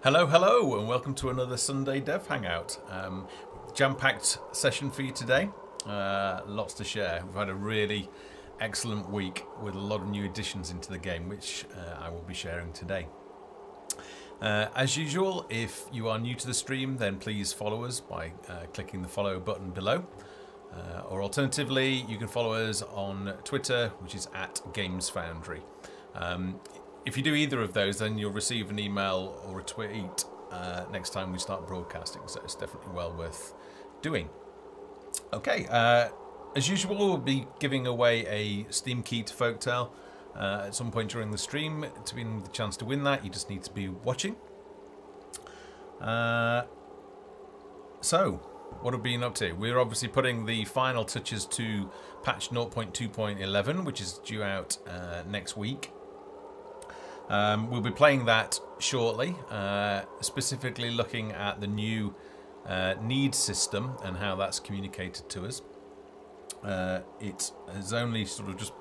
Hello, hello, and welcome to another Sunday Dev Hangout. Jam-packed session for you today. Lots to share. We've had a really excellent week with a lot of new additions into the game, which I will be sharing today. As usual, if you are new to the stream, then please follow us by clicking the follow button below. Or alternatively, you can follow us on Twitter, which is @GamesFoundry. If you do either of those, then you'll receive an email or a tweet next time we start broadcasting, so it's definitely well worth doing. Okay, as usual, we'll be giving away a Steam key to Folktale at some point during the stream. To win the chance to win that, you just need to be watching. So, what have we been up to? We're obviously putting the final touches to patch 0.2.11, which is due out next week. We'll be playing that shortly, specifically looking at the new need system and how that's communicated to us. It has only sort of just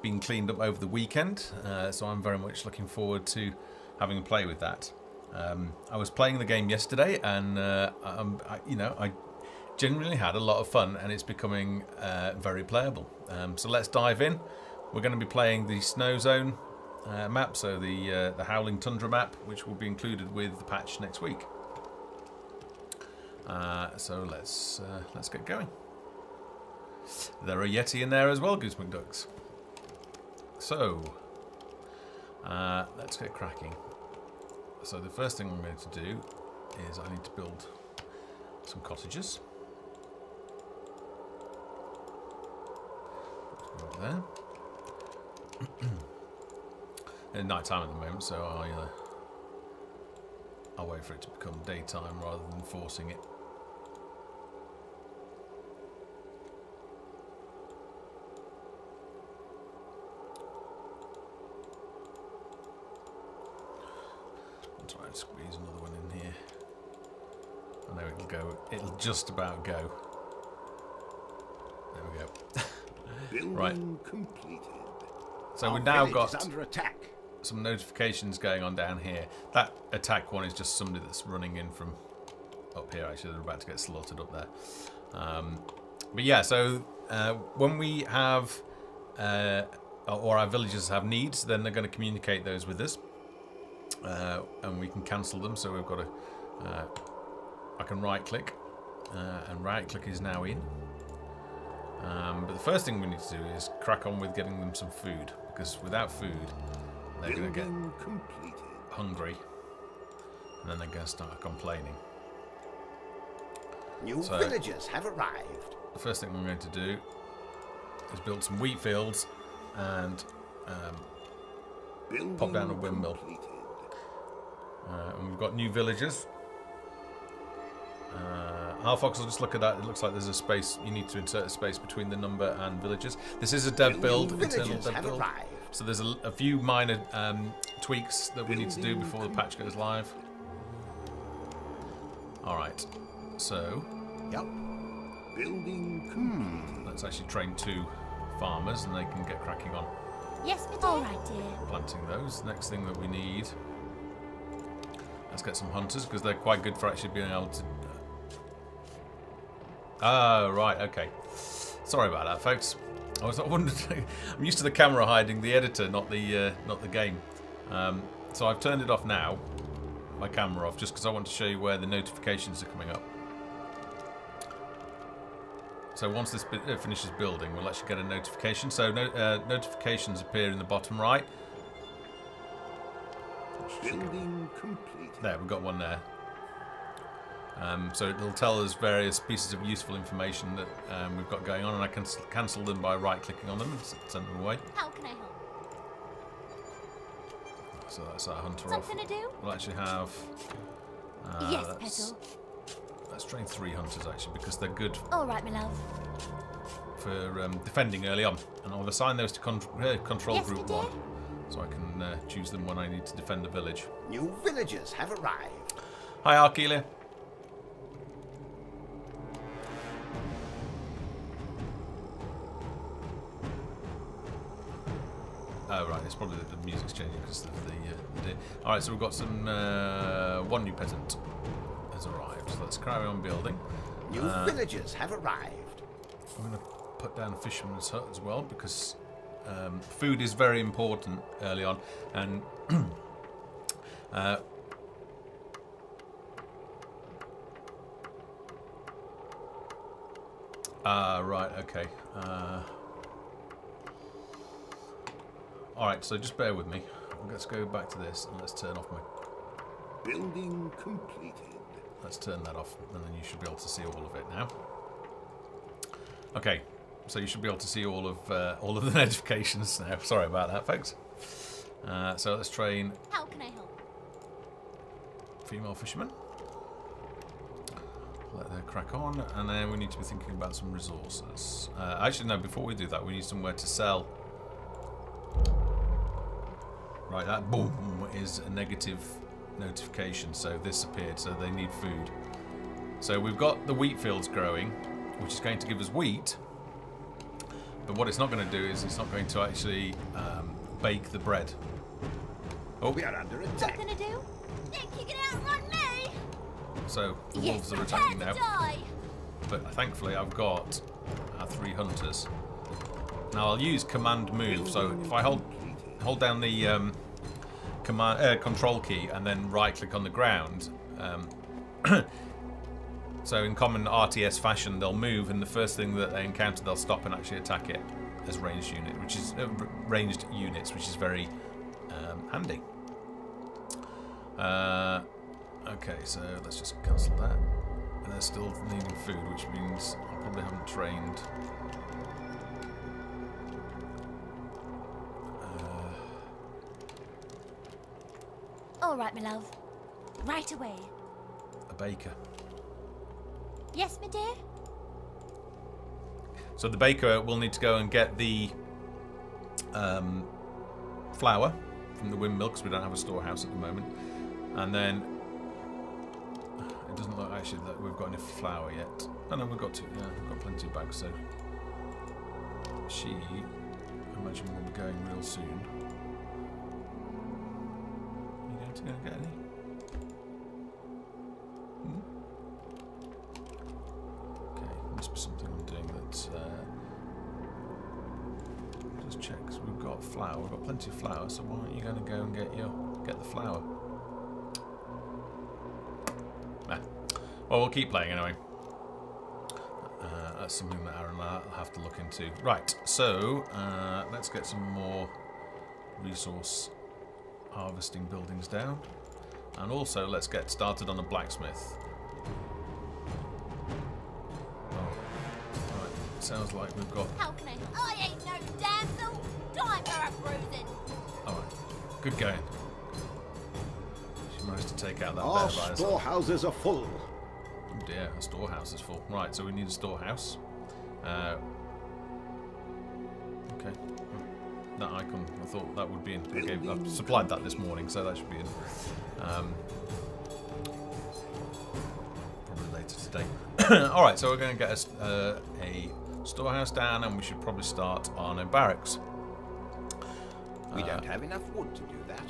been cleaned up over the weekend, so I'm very much looking forward to having a play with that. I was playing the game yesterday, and I genuinely had a lot of fun, and it's becoming very playable. So let's dive in. We're going to be playing the Snow Zone map, so the Howling Tundra map, which will be included with the patch next week. So let's get going. There are Yeti in there as well, Goose McDucks. So let's get cracking. So the first thing I'm going to do is I need to build some cottages. Let's go up there. It's night time at the moment, so I'll wait for it to become daytime rather than forcing it. I'll try and squeeze another one in here. I know it'll go. It'll just about go. There we go. Right. Completed. So we've now got under attack. Some notifications going on down here. That attack one is just somebody that's running in from up here. Actually, they're about to get slaughtered up there. But yeah, so when we have or our villagers have needs, then they're going to communicate those with us, and we can cancel them. So we've got to I can right click, and right click is now in. But the first thing we need to do is crack on with getting them some food, because without food they're going to get hungry, and then they're going to start complaining. New villagers have arrived. The first thing I'm going to do is build some wheat fields and pop down a windmill. And we've got new villagers. Halfox will just look at that. It looks like there's a space. You need to insert a space between the number and villagers. This is a dev build, internal dev build. So there's a few minor tweaks that we need to do before the patch goes live. Alright, so let's actually train 2 farmers and they can get cracking on. Yes, but alright, dear. Planting those. Next thing that we need, let's get some hunters, because they're quite good for actually being able to. Oh, right, okay. Sorry about that, folks. I was wondering. I'm used to the camera hiding the editor, not the game. So I've turned it off now, my camera off, just because I want to show you where the notifications are coming up. So once this finishes building, we'll actually get a notification. So notifications appear in the bottom right. Building completed. There, we've got one there. So it'll tell us various pieces of useful information that we've got going on, and I can cancel them by right-clicking on them and send them away. How can I help? So that's our hunter Something off. to do? We'll actually have. Yes, Petal. Let's train 3 hunters actually, because they're good. All right, my love. For defending early on, and I'll assign those to control Yes, group dear. 1, so I can choose them when I need to defend the village. New villagers have arrived. Hi, Arkelia. Oh, right, it's probably the music's changing because of the deer. Alright, so we've got some... one new peasant has arrived. So let's carry on building. New villagers have arrived. I'm going to put down a fisherman's hut as well because food is very important early on. And... right, okay. Alright, so just bear with me. Let's go back to this and let's turn off my... Building completed. Let's turn that off and then you should be able to see all of it now. Okay, so you should be able to see all of the notifications now. Sorry about that, folks. So let's train... How can I help? Female fisherman. Let her crack on, and then we need to be thinking about some resources. Actually, no, before we do that, we need somewhere to sell. Right, that boom is a negative notification, so this appeared, so they need food. So we've got the wheat fields growing, which is going to give us wheat, but what it's not going to do is it's not going to actually bake the bread. Oh, We are under attack. What can I do? Think you can outrun me? So the Yes, wolves are prepare attacking to now, die. but thankfully I've got 3 hunters. Now I'll use command move, so if I hold down the control key and then right click on the ground, so in common RTS fashion they'll move and the first thing that they encounter they'll stop and actually attack it as ranged units, which is very handy. Okay, so let's just cancel that. And they're still needing food, which means I probably haven't trained. All right, my love. Right away. A baker. Yes, my dear? So the baker will need to go and get the flour from the windmill because we don't have a storehouse at the moment. And then it doesn't look actually that we've got enough flour yet. Oh no, we've got plenty of bags. So she, I imagine, will be going real soon. Are you going to go and get any? Okay, must be something I'm doing that's. Just check. So we've got flour. We've got plenty of flour. So why aren't you going to go and get the flour? Well, we'll keep playing anyway. That's something that Aaron will have to look into. Right, so let's get some more resource harvesting buildings down. And also, let's get started on a blacksmith. Oh, right. Sounds like we've got... How can I ain't no damsel. Time for a bruising. Alright, good going. She managed to take out that Our bear by herself. storehouses are full. Oh dear, a storehouse is full. Right, so we need a storehouse. Okay. That icon, I thought that would be in. Okay, I've supplied that this morning, so that should be in. Probably later today. Alright, so we're going to get us a storehouse down, and we should probably start on a barracks. We don't have enough wood to do that.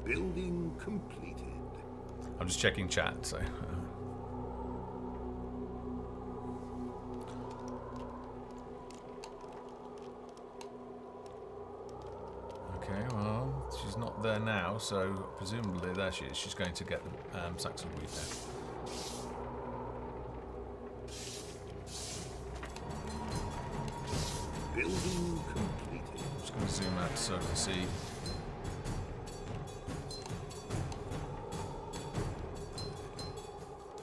Building completed. I'm just checking chat, so... Okay, well, she's not there now, so presumably there she is. She's going to get the sacks of wheat there. Building completed. I'm just going to zoom out so I can see.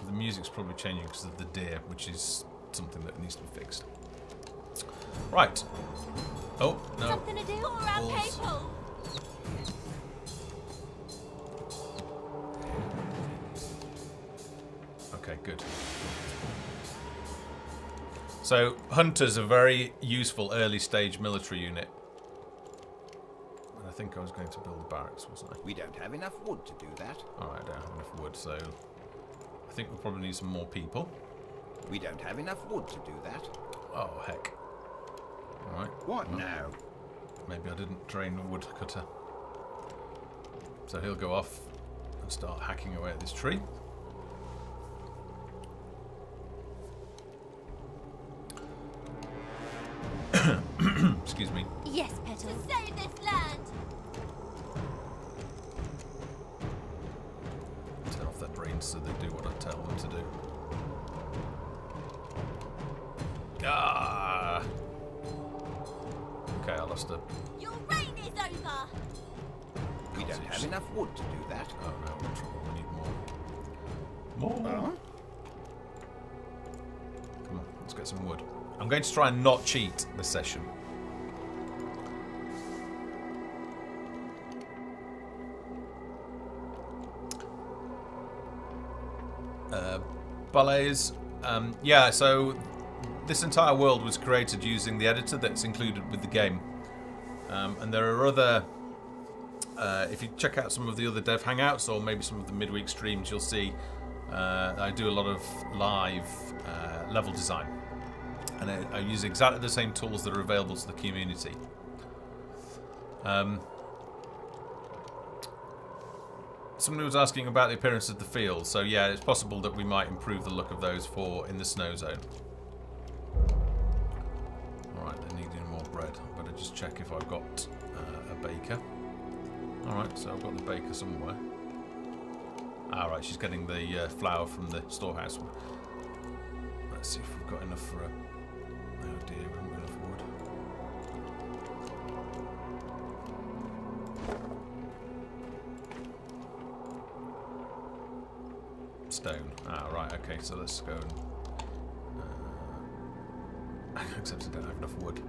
The music's probably changing because of the deer, which is something that needs to be fixed. Right. Oh, no. Something to do for our Balls. people. Okay, good. So, hunters are a very useful early stage military unit. And I think I was going to build a barracks, wasn't I? We don't have enough wood to do that. Alright, I don't have enough wood, so I I think we'll probably need some more people. We don't have enough wood to do that. Oh, heck. Alright. What now? Maybe I didn't train a woodcutter. So he'll go off and start hacking away at this tree. Excuse me. Yes, Petal. To save this land. Turn off their brains so they do what I tell them to do. Ah! Okay, I lost a... Your reign is over. We don't have enough wood to do that. Oh no, we're in trouble. We need more. More? Come on, let's get some wood. I'm going to try and not cheat this session. Ballets. Yeah, so this entire world was created using the editor that's included with the game. And there are other... if you check out some of the other dev hangouts or maybe some of the midweek streams, you'll see I do a lot of live level design. And I use exactly the same tools that are available to the community. Somebody was asking about the appearance of the field, so yeah, it's possible that we might improve the look of those for in the snow zone. Alright, they're needing more bread. I better just check if I've got a baker. Alright, so I've got the baker somewhere. Alright, she's getting the flour from the storehouse. Let's see if we've got enough for a... Oh dear, we haven't got enough wood. Stone. Ah, right, okay, so let's go and... except I don't have enough wood.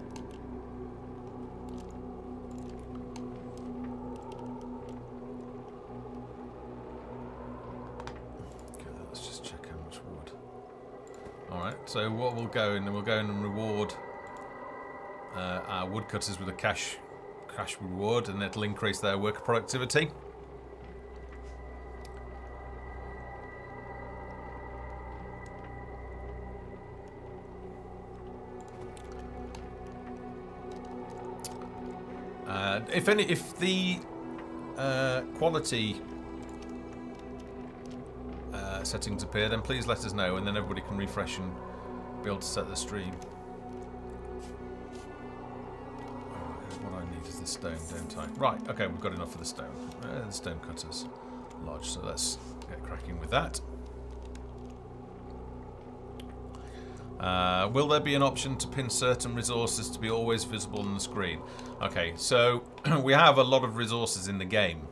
Okay, let's just check how much wood. Alright, so what we'll go in, and we'll go in and reward our woodcutters with a cash reward, and it'll increase their worker productivity. If the quality settings appear, then please let us know, and then everybody can refresh and be able to set the stream. What I need is the stone, don't I? Right, okay, we've got enough of the stone. The stone cutters lodge, so let's get cracking with that. Will there be an option to pin certain resources to be always visible on the screen? Okay, so we have a lot of resources in the game.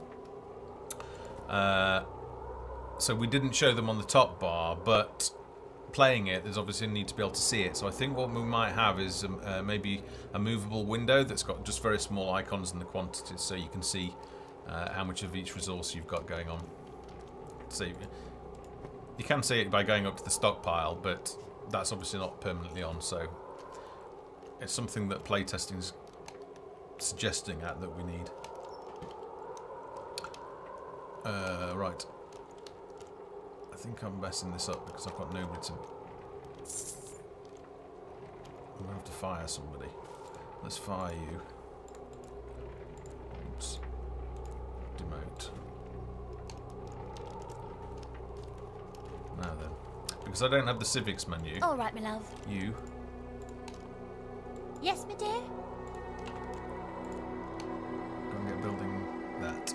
So we didn't show them on the top bar, but playing it, there's obviously a need to be able to see it. So I think what we might have is maybe a movable window that's got just very small icons and the quantities, so you can see how much of each resource you've got going on. So you can see it by going up to the stockpile, but that's obviously not permanently on, so it's something that playtesting is suggesting that we need. Right. I think I'm messing this up because I've got nobody to... I'm going to have to fire somebody. Let's fire you. Oops. Demote. Now then. Because I don't have the civics menu. All right, my love. You. Yes, my dear? Go and get building that.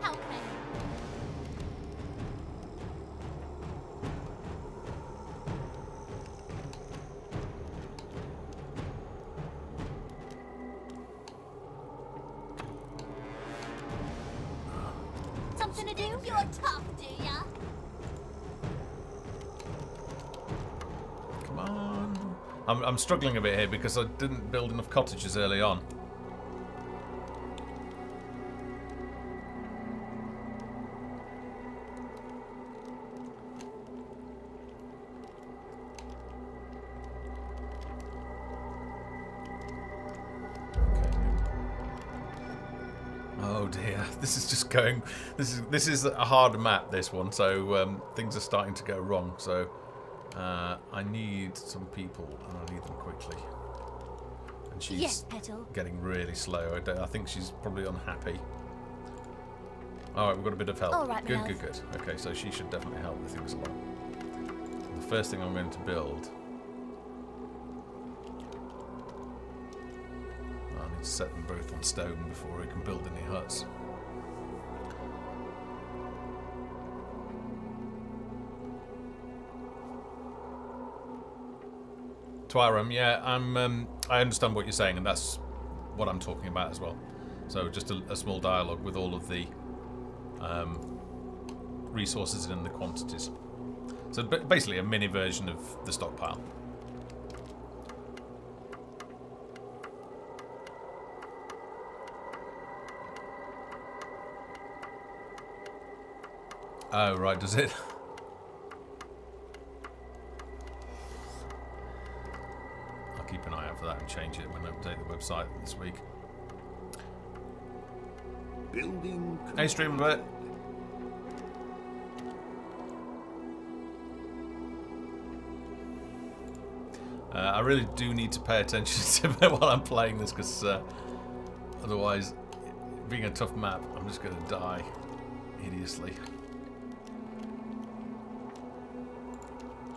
Help me. Something to do? You're tough, do ya? Come on. I'm struggling a bit here because I didn't build enough cottages early on. Oh dear, this is just going. This is a hard map. This one, so things are starting to go wrong. So I need some people, and I need them quickly. And she's Yes, Petal. getting really slow. I think she's probably unhappy. All right, we've got a bit of help. All right, good, my good, good. Okay, so she should definitely help with things along. The first thing I'm going to build. I need to set them both on stone before we can build any huts. Twyram, yeah, I understand what you're saying, and that's what I'm talking about as well. So just a small dialogue with all of the resources and the quantities. So basically a mini version of the stockpile. Oh, right, does it? I'll keep an eye out for that and change it when I update the website this week. Building. Hey, Streamlet. I really do need to pay attention to it while I'm playing this, because otherwise, being a tough map, I'm just going to die hideously.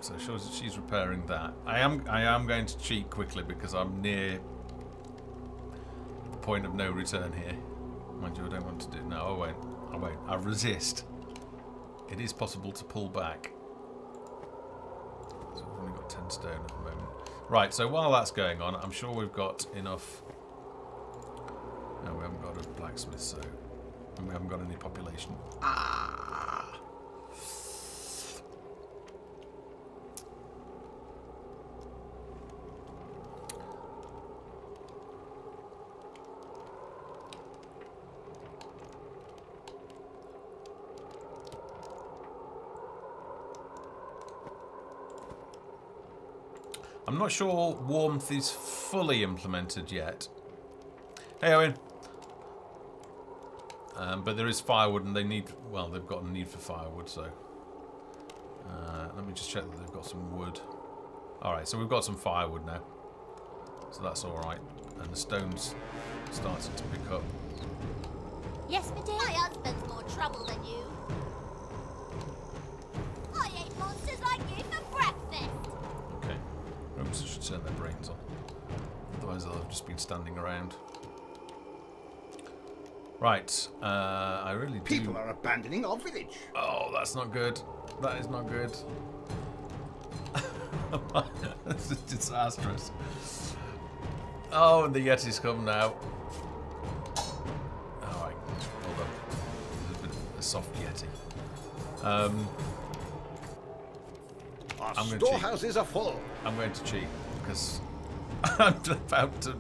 So she's repairing that. I am going to cheat quickly because I'm near the point of no return here. Mind you, I don't want to do. No, I won't. I won't. I resist. It is possible to pull back. So we've only got 10 stone at the moment. Right. So while that's going on, I'm sure we've got enough. No, we haven't got a blacksmith, so and we haven't got any population. Ah. I'm not sure warmth is fully implemented yet. Hey, Owen. But there is firewood, and they need. Well, they've got a need for firewood, so. Let me just check that they've got some wood. Alright, so we've got some firewood now. So that's alright. And the stone's starting to pick up. Yes, my dear? My husband's more trouble than you. I ate monsters like you for breakfast. Okay. Oops, I should turn their brains on. Otherwise they'll have just been standing around. Right. I really do... People are abandoning our village. Oh, that's not good. That is not good. This is disastrous. Oh, and the Yeti's come now. Alright, hold on. There's a bit of a soft Yeti. Our storehouses are full. I'm going to cheat because I'm about to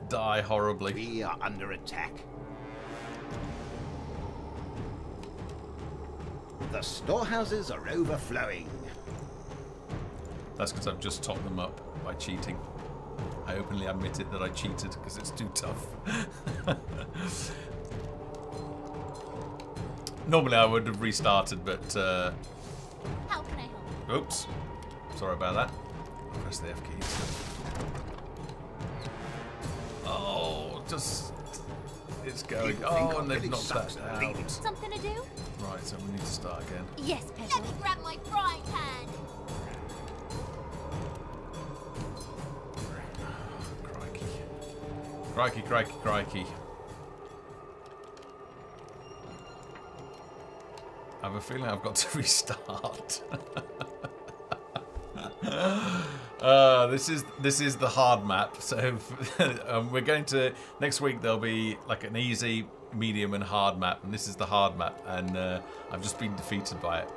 die horribly. We are under attack. The storehouses are overflowing. That's because I've just topped them up by cheating. I openly admitted that I cheated because it's too tough. Normally I would have restarted, but... How can I help? Oops. Sorry about that. Press the F key instead. Oh, just... It's going... Oh, and they've knocked that out. Something to do? Right, so we need to start again. Yes, Let Petal. me grab my frying pan. Crikey. Crikey, crikey, crikey. I have a feeling I've got to restart. This is the hard map. So we're going to next week. There'll be like an easy, medium, and hard map, and this is the hard map. And I've just been defeated by it.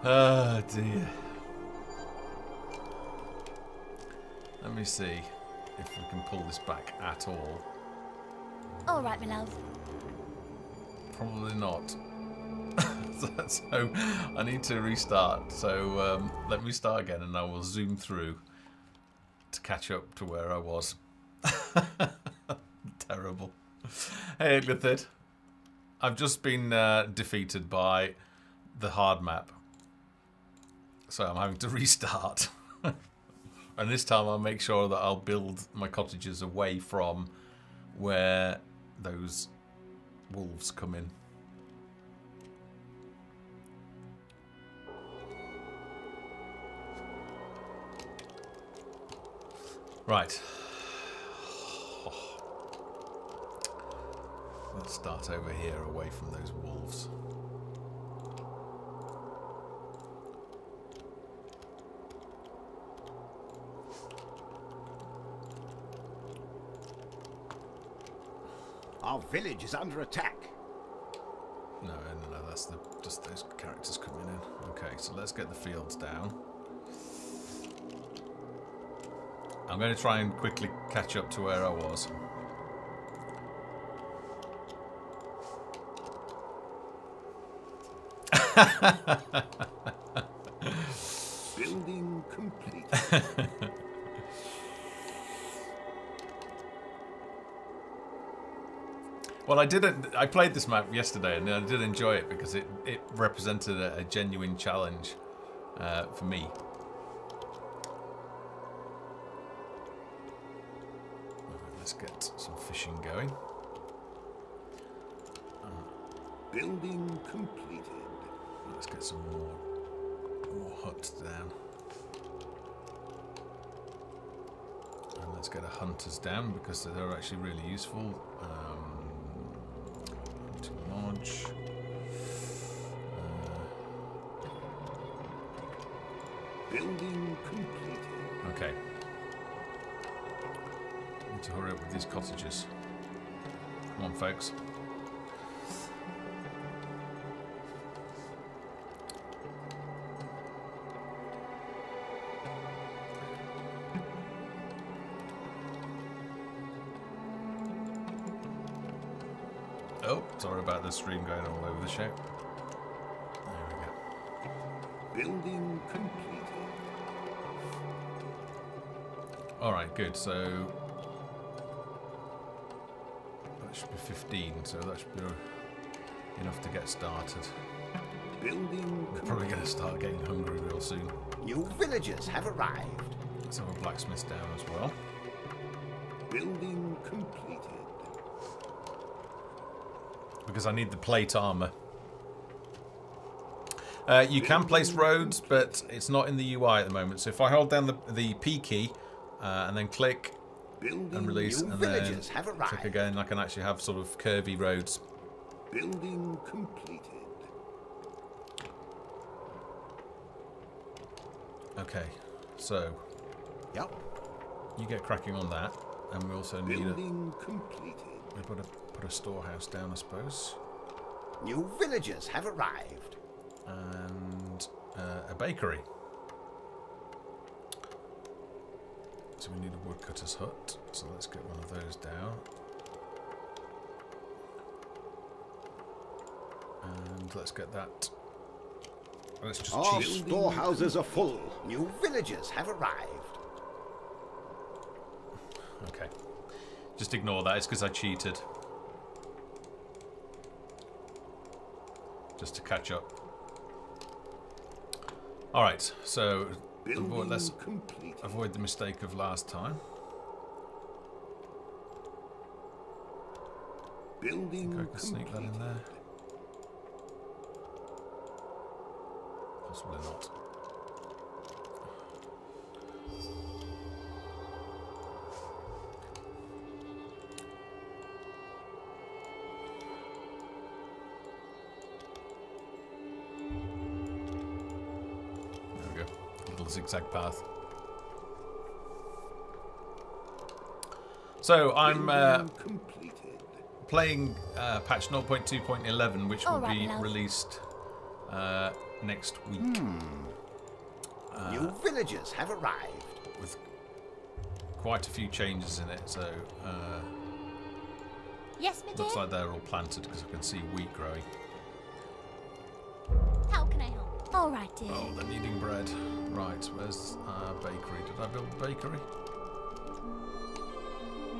Oh dear. Let me see if we can pull this back at all. All right, my love. Probably not. So I need to restart. So let me start again, and I will zoom through to catch up to where I was. Terrible. Hey, Glithid. I've just been defeated by the hard map. So I'm having to restart. And this time I'll make sure that I'll build my cottages away from where those wolves come in. Right. Let's start over here away from those wolves. Our village is under attack. No, that's just those characters coming in. Okay, so let's get the fields down. I'm going to try and quickly catch up to where I was. Building complete. Well, I played this map yesterday, and I did enjoy it because it represented a genuine challenge for me. Let's get some fishing going. Building completed. Let's get some more huts down. And let's get a hunters down because they're actually really useful. Hunting lodge. Building completed. Okay. Need to hurry up with these cottages. Come on, folks. Oh, sorry about the stream going all over the show. There we go. Building completed. Alright, good. So that should be 15, so that should be enough to get started. Building We're probably going to start getting hungry real soon. New villagers have arrived. Let's have a blacksmith down as well. Building completed. Because I need the plate armor. You can place roads, but it's not in the UI at the moment. So if I hold down the P key and then click and release and then click again, I can actually have sort of curvy roads. Building completed. Okay, so Yep. you get cracking on that, and we also need Building completed. we put a storehouse down, I suppose, New villagers have arrived. and a bakery. So we need a woodcutter's hut. So let's get one of those down. And let's get that. Let's just Our cheat. storehouses are full. New villagers have arrived. Okay. Just ignore that. It's because I cheated. Just to catch up. Alright, so let's avoid the mistake of last time. Building I think I can sneak that in there. Possibly not. There we go. A little zigzag path. So I'm playing patch 0.2.11, which will be released next week. New villagers have arrived. With quite a few changes in it, so Yes, my dear? looks like they're all planted because I can see wheat growing. How can I help? All right, dear. Oh, they're needing bread. Right, where's bakery? Did I build a bakery?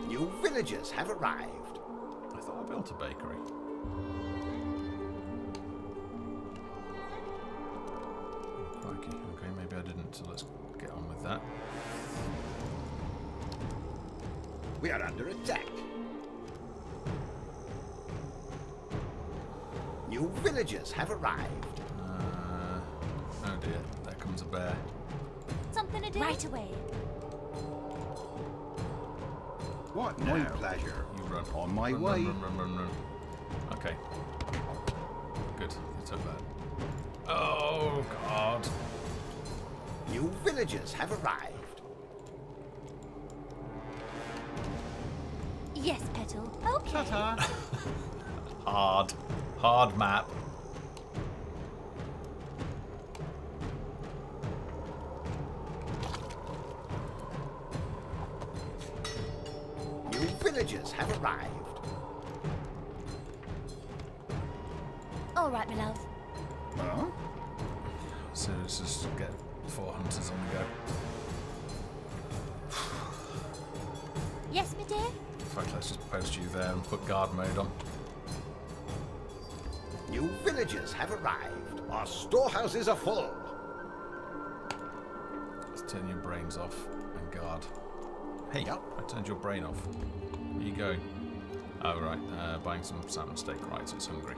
New villagers villagers have arrived. I thought I built a bakery. Oh, crikey. Okay, maybe I didn't, so let's get on with that. We are under attack. New villagers have arrived. Oh dear, there comes a bear. Something to do? Right away. What my pleasure. You run. On my run, way. Run. Okay. Good, they took that. Oh, God. New villagers have arrived. Yes, Petal. Okay. Ta-ta. Hard map. New villagers have arrived. All right, my love. Huh? So let's just get 4 hunters on the go. Yes, my dear? In fact, let's just post you there and put guard mode on. New villagers have arrived. Our storehouses are full. Let's turn your brains off and guard. Hey, Yep. I turned your brain off. Where you going? Oh, right. Buying some salmon steak. Right, so it's hungry.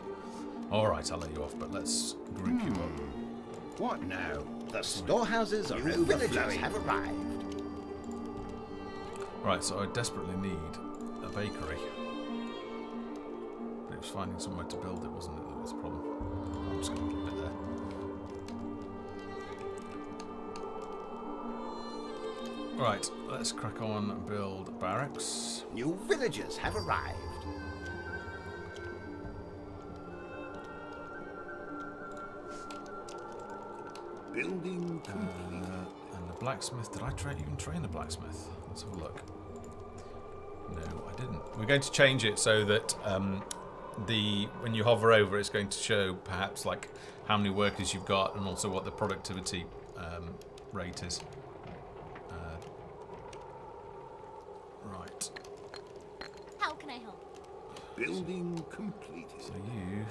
Alright, I'll let you off, but let's group you up. What now? The storehouses are overflowing. Villagers have arrived. Right, so I desperately need a bakery. But it was finding somewhere to build it, wasn't it? That was the problem. I'm just going to keep it there. Right, let's crack on and build barracks. New villagers have arrived. Building complete. And the blacksmith, did I even train the blacksmith? Let's have a look. No, I didn't. We're going to change it so that when you hover over, it's going to show perhaps like how many workers you've got and also what the productivity rate is. Right. How can I help? Building completed. So you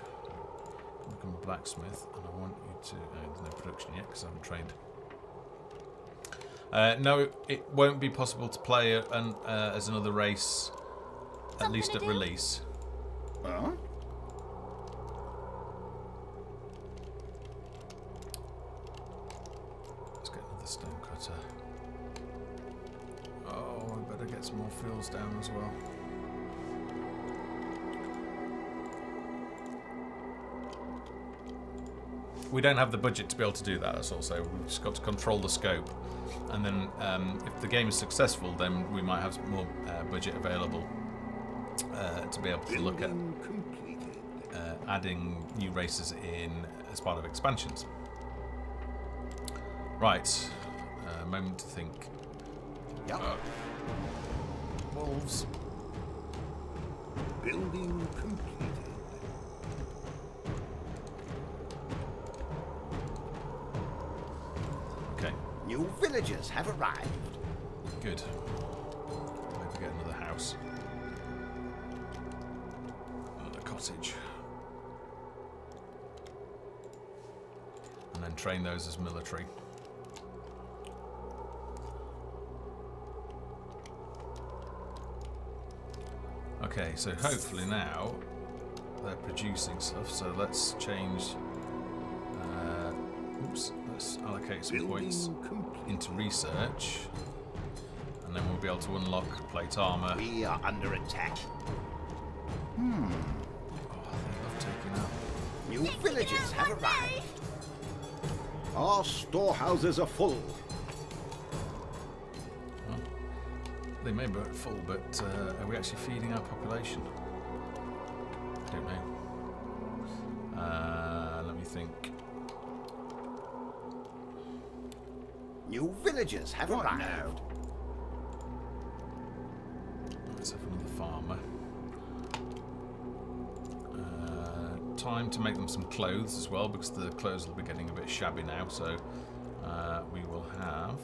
become a blacksmith, and I want you to. There's no production yet because I haven't trained. No, it won't be possible to play as another race, at least at release. Huh? Let's get another stone cutter. Oh, I better get some more fields down as well. We don't have the budget to be able to do that, that's all. So we've just got to control the scope. And then if the game is successful, then we might have more budget available to be able to look at adding new races in as part of expansions. Right, moment to think. Yep. Wolves. Building completed. Okay. New villagers have arrived. Good. Maybe get another house. Another cottage. And then train those as military. Okay, so hopefully now they're producing stuff, so let's change. Let's allocate some points into research, and then we'll be able to unlock plate armor. We are under attack. Oh, they love taking out. New villagers have arrived. Our storehouses are full. Well, they may be full, but are we actually feeding our population? I don't know. Let me think. New villagers have arrived. Let's have another farmer. Time to make them some clothes as well, because the clothes will be getting a bit shabby now. So we will have.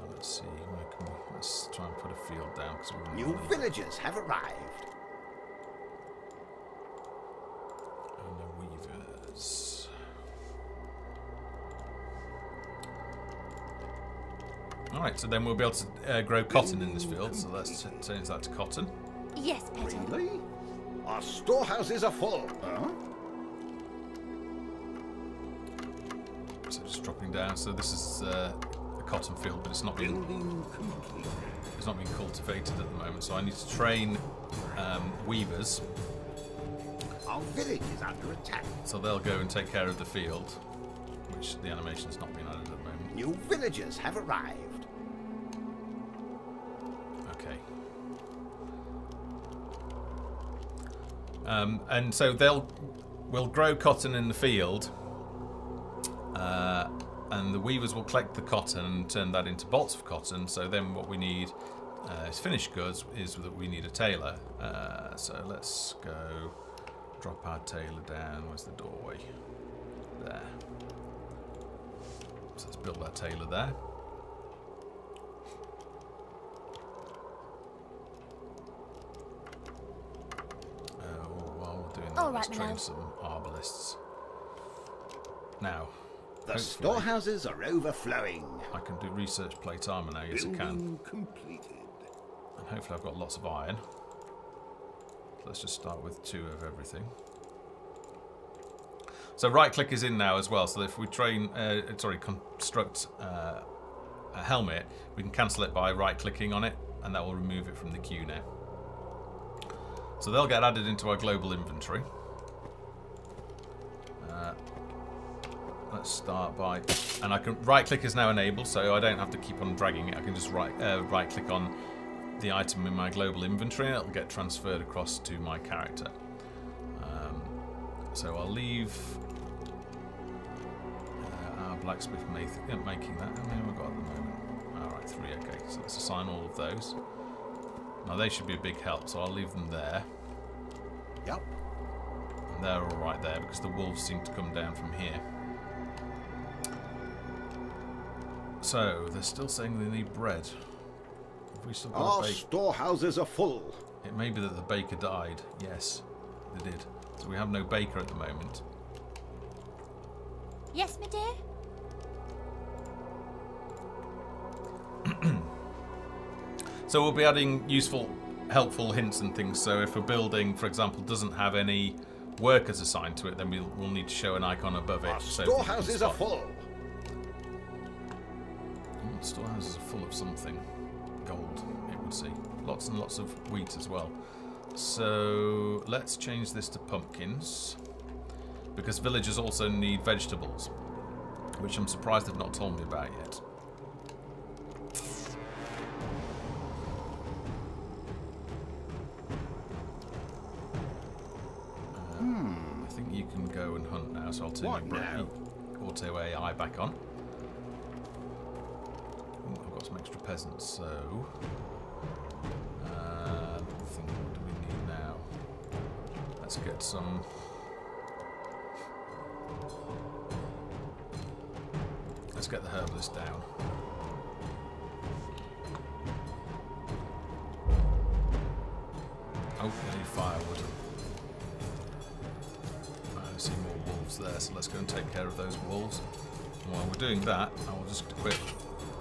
Let's see. Let's try and put a field down. New villagers have arrived. And the weavers. Alright, so then we'll be able to grow cotton in this field. So let's change that to cotton. Yes, Petal. Really? Our storehouses are full. Huh? So just dropping down. So this is a cotton field, but it's not being cultivated at the moment. So I need to train weavers. Our village is under attack. So they'll go and take care of the field, which the animation's not been added at the moment. New villagers have arrived. Okay. And so we'll grow cotton in the field, and the weavers will collect the cotton and turn that into bolts of cotton. So then what we need is finished goods, is that we need a tailor. So let's go drop our tailor down. Where's the doorway? There. So let's build our tailor there. While we're doing that, let's train some arbalists. Now, the storehouses are overflowing. I can do research plate armor now. Yes, I can. Completed. And hopefully I've got lots of iron. So let's just start with 2 of everything. So right click is in now as well. So if we construct a helmet, we can cancel it by right clicking on it, and that will remove it from the queue now. So they'll get added into our global inventory. Let's start by, and I can right click is now enabled, so I don't have to keep on dragging it. I can just right click on the item in my global inventory, and it'll get transferred across to my character. So I'll leave our blacksmith making that. How many have we got at the moment? Alright, 3, okay. So let's assign all of those. Now they should be a big help, so I'll leave them there. Yep. And they're all right there because the wolves seem to come down from here. So they're still saying they need bread. Have we still got Our a bake? storehouses are full. It may be that the baker died. Yes, they did. So we have no baker at the moment. Yes, my dear? So we'll be adding useful, helpful hints and things. So if a building, for example, doesn't have any workers assigned to it, then we'll need to show an icon above it. Our So storehouses are full. Storehouses are full of something. Gold, it would seem. Lots and lots of wheat as well. So let's change this to pumpkins, because villagers also need vegetables, which I'm surprised they've not told me about yet. I think you can go and hunt now, so I'll turn your auto AI back on. Ooh, I've got some extra peasants, so I think, what do we need now? Let's get some. Let's get the herbalist down. Oh, we need firewood. I see more wolves there, so let's go and take care of those wolves. And while we're doing that, I will just equip.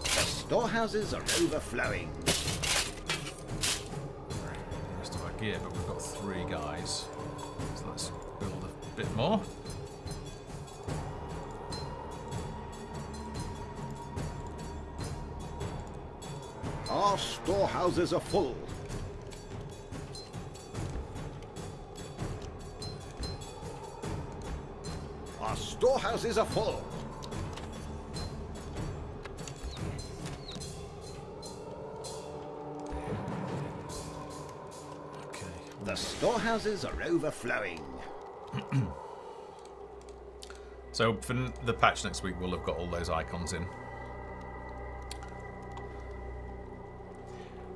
The storehouses are overflowing. The rest of our gear, but we've got 3 guys. So let's build a bit more. Our storehouses are full. Our storehouses are full. Okay. The storehouses are overflowing. So for the patch next week, we'll have got all those icons in.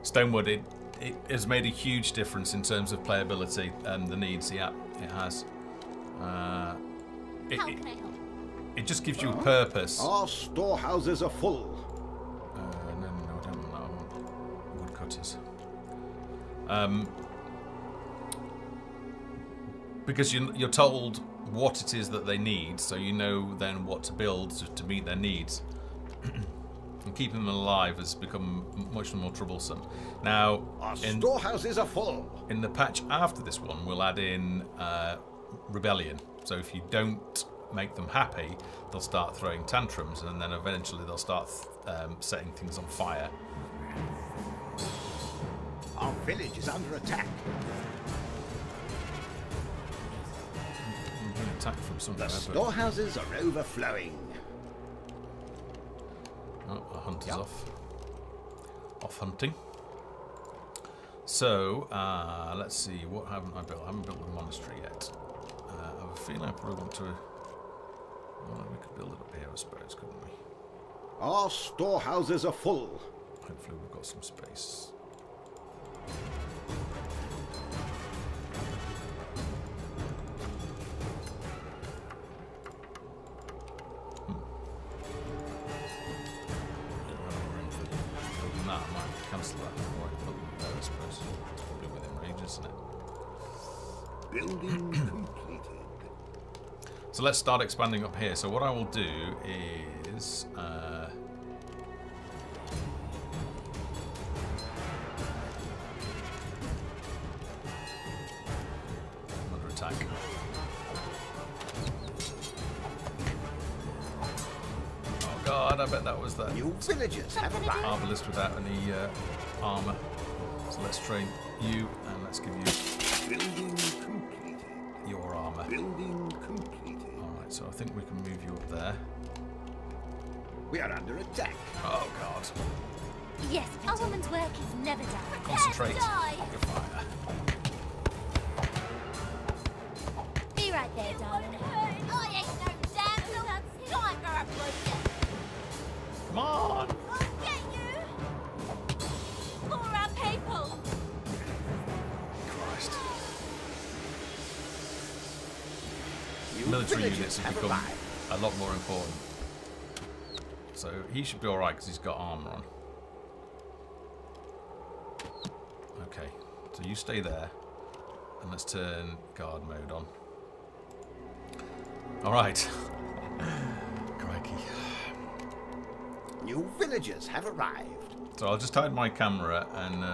Stonewood, it has made a huge difference in terms of playability and the needs the app it has. How can I help? It just gives you a purpose. Our storehouses are full. No, I don't want that one. Because you're told what it is that they need, so you know then what to build to meet their needs. And keeping them alive has become much more troublesome. Now, Our storehouses are full. in the patch after this one, we'll add in rebellion. So if you don't make them happy, they'll start throwing tantrums, and then eventually they'll start setting things on fire. Our village is under attack. I'm being attacked from somewhere. The storehouses are overflowing. Oh, our hunter's off. Off hunting. So, let's see. What haven't I built? I haven't built the monastery yet. I have a feeling I probably want to... Well, we could build it up here, I suppose, couldn't we? Our storehouses are full. Hopefully we've got some space. Building completed. So let's start expanding up here. So what I will do is under attack. Oh god, I bet that was that New villagers have arrived. arbalist without any armor. So let's train you and let's give you Building completed. your armor. Building completed. Alright, so I think we can move you up there. We are under attack. Oh god. Yes, a woman's work is never done. Concentrate. Die. Your fire. Be right there, darling. I ain't no damsel. Time for a breather. Come on! I'll get you. For our people. Christ. New Military villagers units have have become arrived. a lot more important. So he should be alright because he's got armor on. Okay, so you stay there and let's turn guard mode on. Alright. Crikey. New villagers have arrived. So I'll just hide my camera and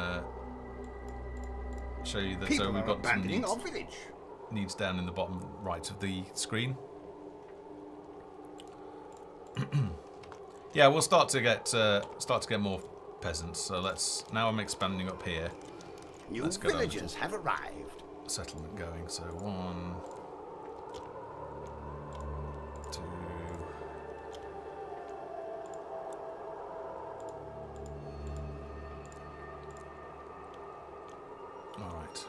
show you that. People So we've are got some abandoning our village. needs down in the bottom right of the screen. Yeah, we'll start to get more peasants. So let's. Now I'm expanding up here. New Let's go villagers have arrived. Settlement going. So 1, 2. All right.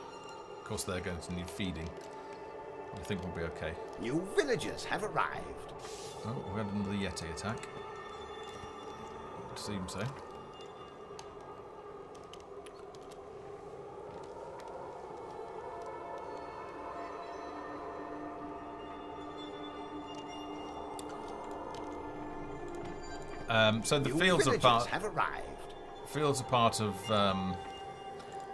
Of course, they're going to need feeding. I think we'll be okay. New villagers have arrived. Oh, we had another Yeti attack. It seems so. So the New fields are villagers have arrived. part of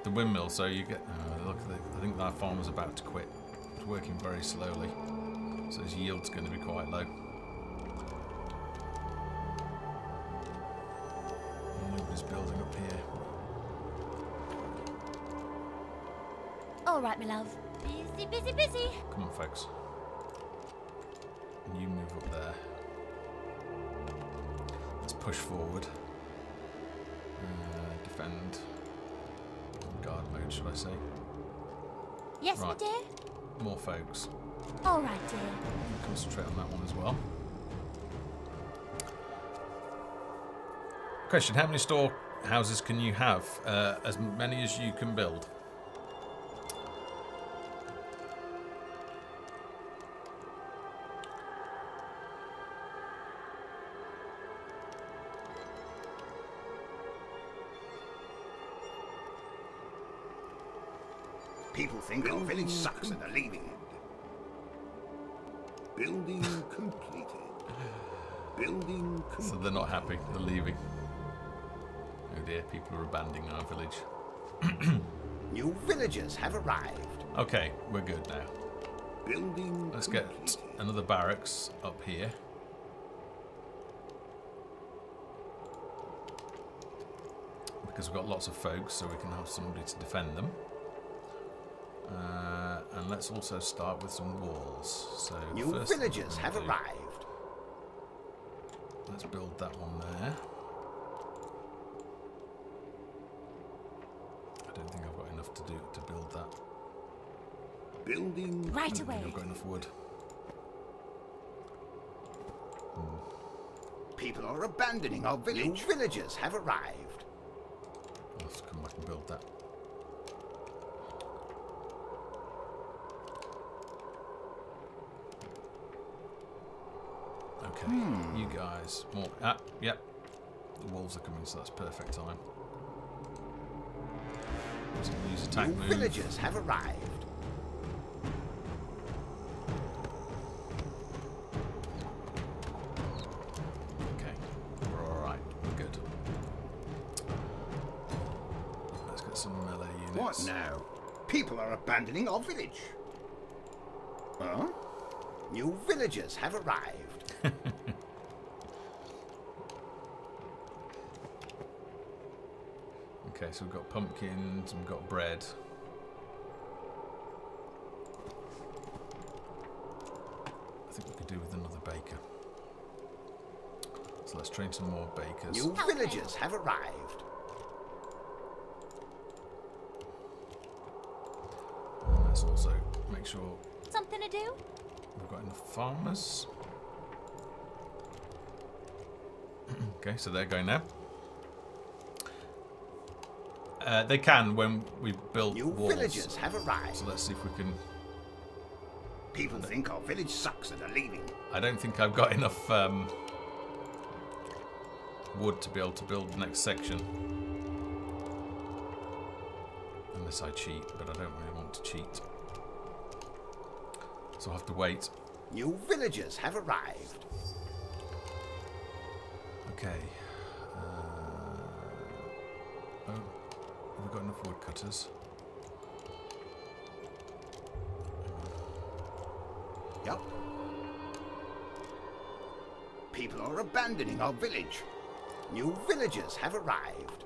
the windmill. So you get. Look, I think that farmer's about to quit. It's working very slowly, so his yield's going to be quite low. Nobody's building up here. All right, my love. Busy, busy, busy. Come on, folks. You move up there. Let's push forward. Defend. Guard mode, should I say? Yes, my Right. dear. More folks. All right, dear. Concentrate on that one as well. Question: how many storehouses can you have? As many as you can build. People think our village sucks and are leaving. Building completed. Building completed. So they're not happy. They're leaving. Oh dear, people are abandoning our village. New villagers have arrived. Okay, we're good now. Building. Let's get another barracks up here. Because we've got lots of folks, so we can have somebody to defend them. And let's also start with some walls. So New first villagers have arrived. Let's build that one there. I don't think I've got enough to build that. Building. Right away. I've got enough wood. People are abandoning our village. New villagers have arrived. I'll have to come back and build that. Okay, you guys. More. Yep. The wolves are coming, so that's perfect time. So we'll use attack move. Villagers have arrived. Okay, we're all right. We're good. Let's get some melee units. What now? People are abandoning our village. Huh? New villagers have arrived. Okay, so we've got pumpkins and we've got bread. I think we could do with another baker. So let's train some more bakers. New villagers have arrived. And let's also make sure Something to do? we've got enough farmers. Okay, so they're going now. They can when we build New walls. villagers have arrived. So let's see if we can. People think our village sucks and are leaving. I don't think I've got enough wood to be able to build the next section. Unless I cheat, but I don't really want to cheat. So I'll have to wait. New villagers have arrived. Okay. Oh, have we got enough woodcutters? Yep. People are abandoning our village. New villagers have arrived.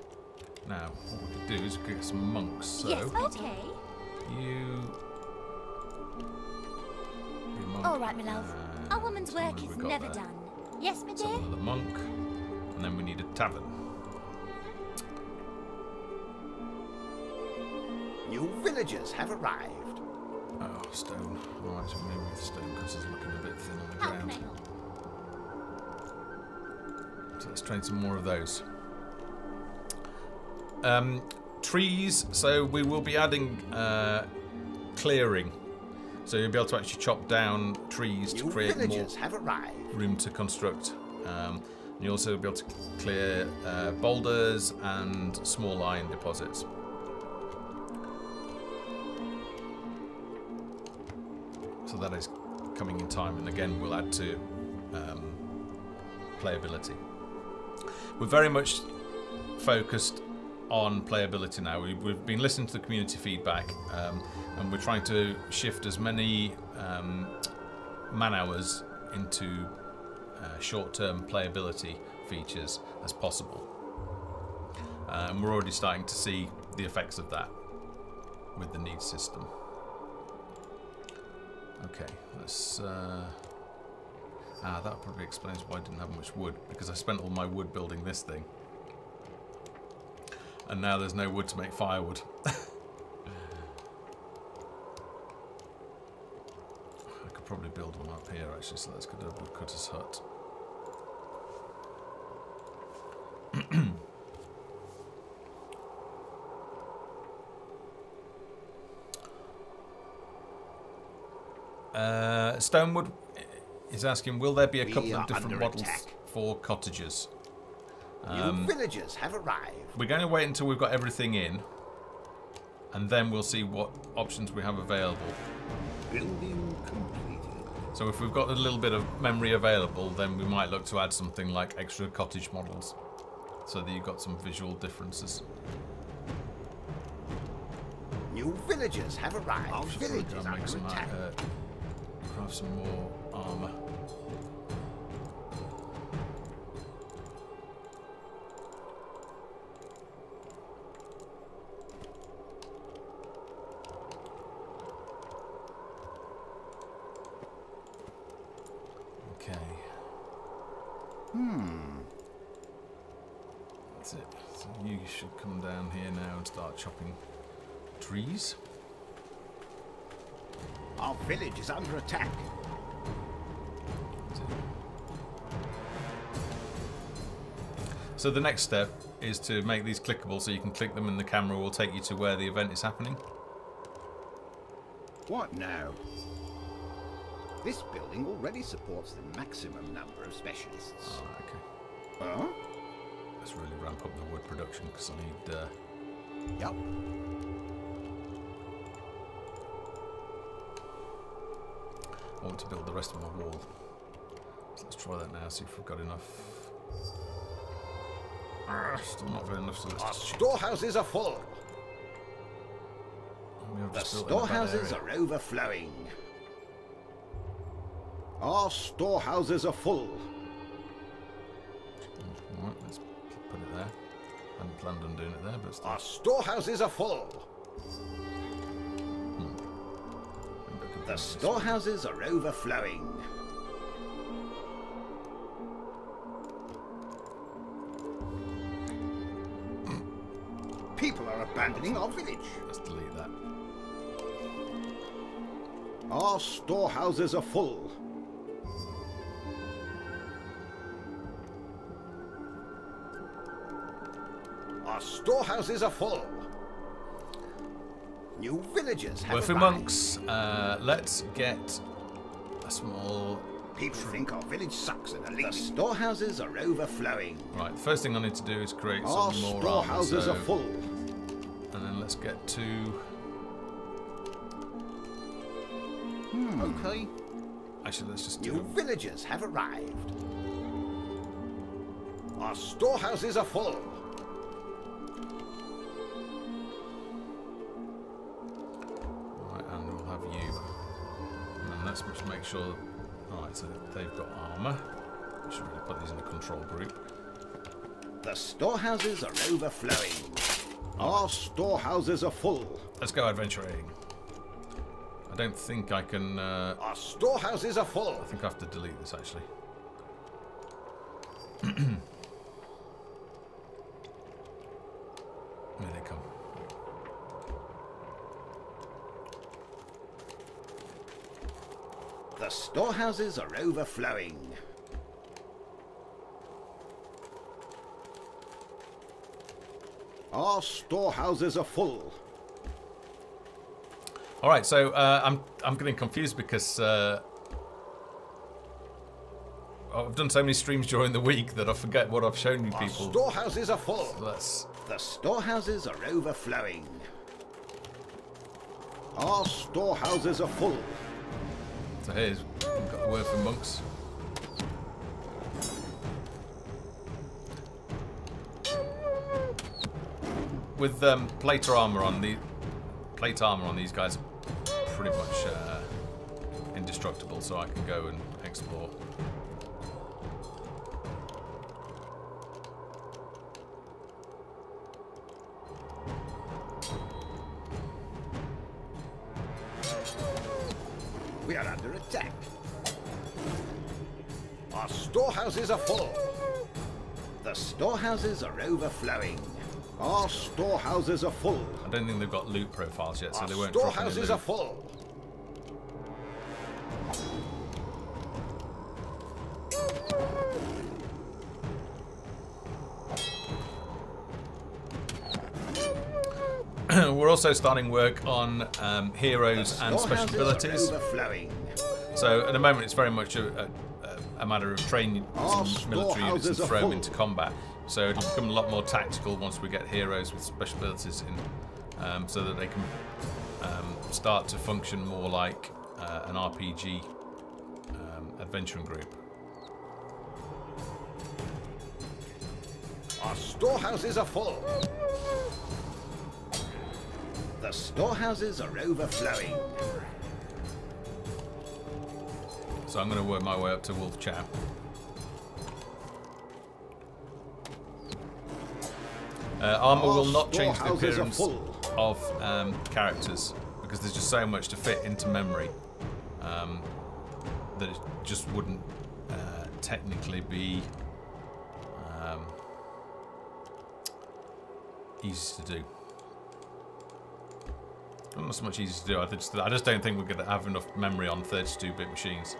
Now, what we could do is get some monks. So Yes, okay. you be a monk. All right, my love. Our woman's how many work have is we got never there? done. Yes, my So dear? another monk, and then we need a tavern. New villagers have arrived. Oh, stone. Alright, so maybe with stone because it's looking a bit thin on the How can I ground. help? So let's train some more of those. Trees, so we will be adding clearing. So you'll be able to actually chop down trees to New create more villagers have arrived. room to construct. And you'll also be able to clear boulders and small iron deposits. So that is coming in time, and again we'll add to playability. We're very much focused on playability now. We've been listening to the community feedback, and we're trying to shift as many man hours into short-term playability features as possible. And we're already starting to see the effects of that with the needs system. Okay, let's... that probably explains why I didn't have much wood, because I spent all my wood building this thing. And now there's no wood to make firewood. I could probably build one up here, actually, so let's go to a woodcutter's hut. Stonewood is asking, will there be a couple of different models for cottages? New villagers have arrived. We're going to wait until we've got everything in, and then we'll see what options we have available. Building completed. So if we've got a little bit of memory available, then we might look to add something like extra cottage models, so that you've got some visual differences. New villagers have arrived. Our village is Make under some, attack. craft some more armor. Okay. That's it. So you should come down here now and start chopping trees. Our village is under attack. That's it. So the next step is to make these clickable so you can click them and the camera will take you to where the event is happening. What now? This building already supports the maximum number of specialists. Oh, okay. Huh? Let's really ramp up the wood production because I need... Yup. I want to build the rest of my wall. So let's try that now, see if we've got enough. Still not got enough, so let's Our just... storehouses are full. I've The just built in a bad storehouses area. are overflowing. Our storehouses are full. Alright, let's put it there. I hadn't planned on doing it there, but still. Our storehouses are full. Maybe I could do The it this way. storehouses are overflowing. People are abandoning our village. Let's delete that. Our storehouses are full. Our storehouses are full. New villagers have Worthy arrived. monks, let's get a small... People think our village sucks and are leaving. The storehouses are overflowing. Right, the first thing I need to do is create Our some more armor. storehouses So, are full. and then let's get to... Okay. Actually, let's just New do... villagers have arrived. Our storehouses are full. Right, and we'll have you. And then let's just make sure... Alright, so they've got armor. We should really put these in a control group. The storehouses are overflowing. Our storehouses are full. Let's go adventuring. I don't think I can... Our storehouses are full. I think I have to delete this, actually. Here they come. The storehouses are overflowing. Our storehouses are full. All right, so I'm getting confused because I've done so many streams during the week that I forget what I've shown you Our people. storehouses are full. So let's... The storehouses are overflowing. Our storehouses are full. So here's we've got a word for monks. With plate armor on these guys are pretty much indestructible, so I can go and explore. We are under attack. Our storehouses are full. The storehouses are overflowing. Our storehouses are full. I don't think they've got loot profiles yet, so Our they won't drop any storehouses loot. are full. We're also starting work on heroes and special Storehouses abilities. are overflowing. So at the moment it's very much a matter of training Our some military units and storehouses are throw them full. into combat. So it'll become a lot more tactical once we get heroes with special abilities in, so that they can start to function more like an RPG adventuring group. Our storehouses are full. The storehouses are overflowing. So I'm going to work my way up to Wolf Chow. Armour will not change the appearance of characters because there's just so much to fit into memory that it just wouldn't technically be easy to do. Not so much easy to do. I just don't think we're going to have enough memory on 32-bit machines.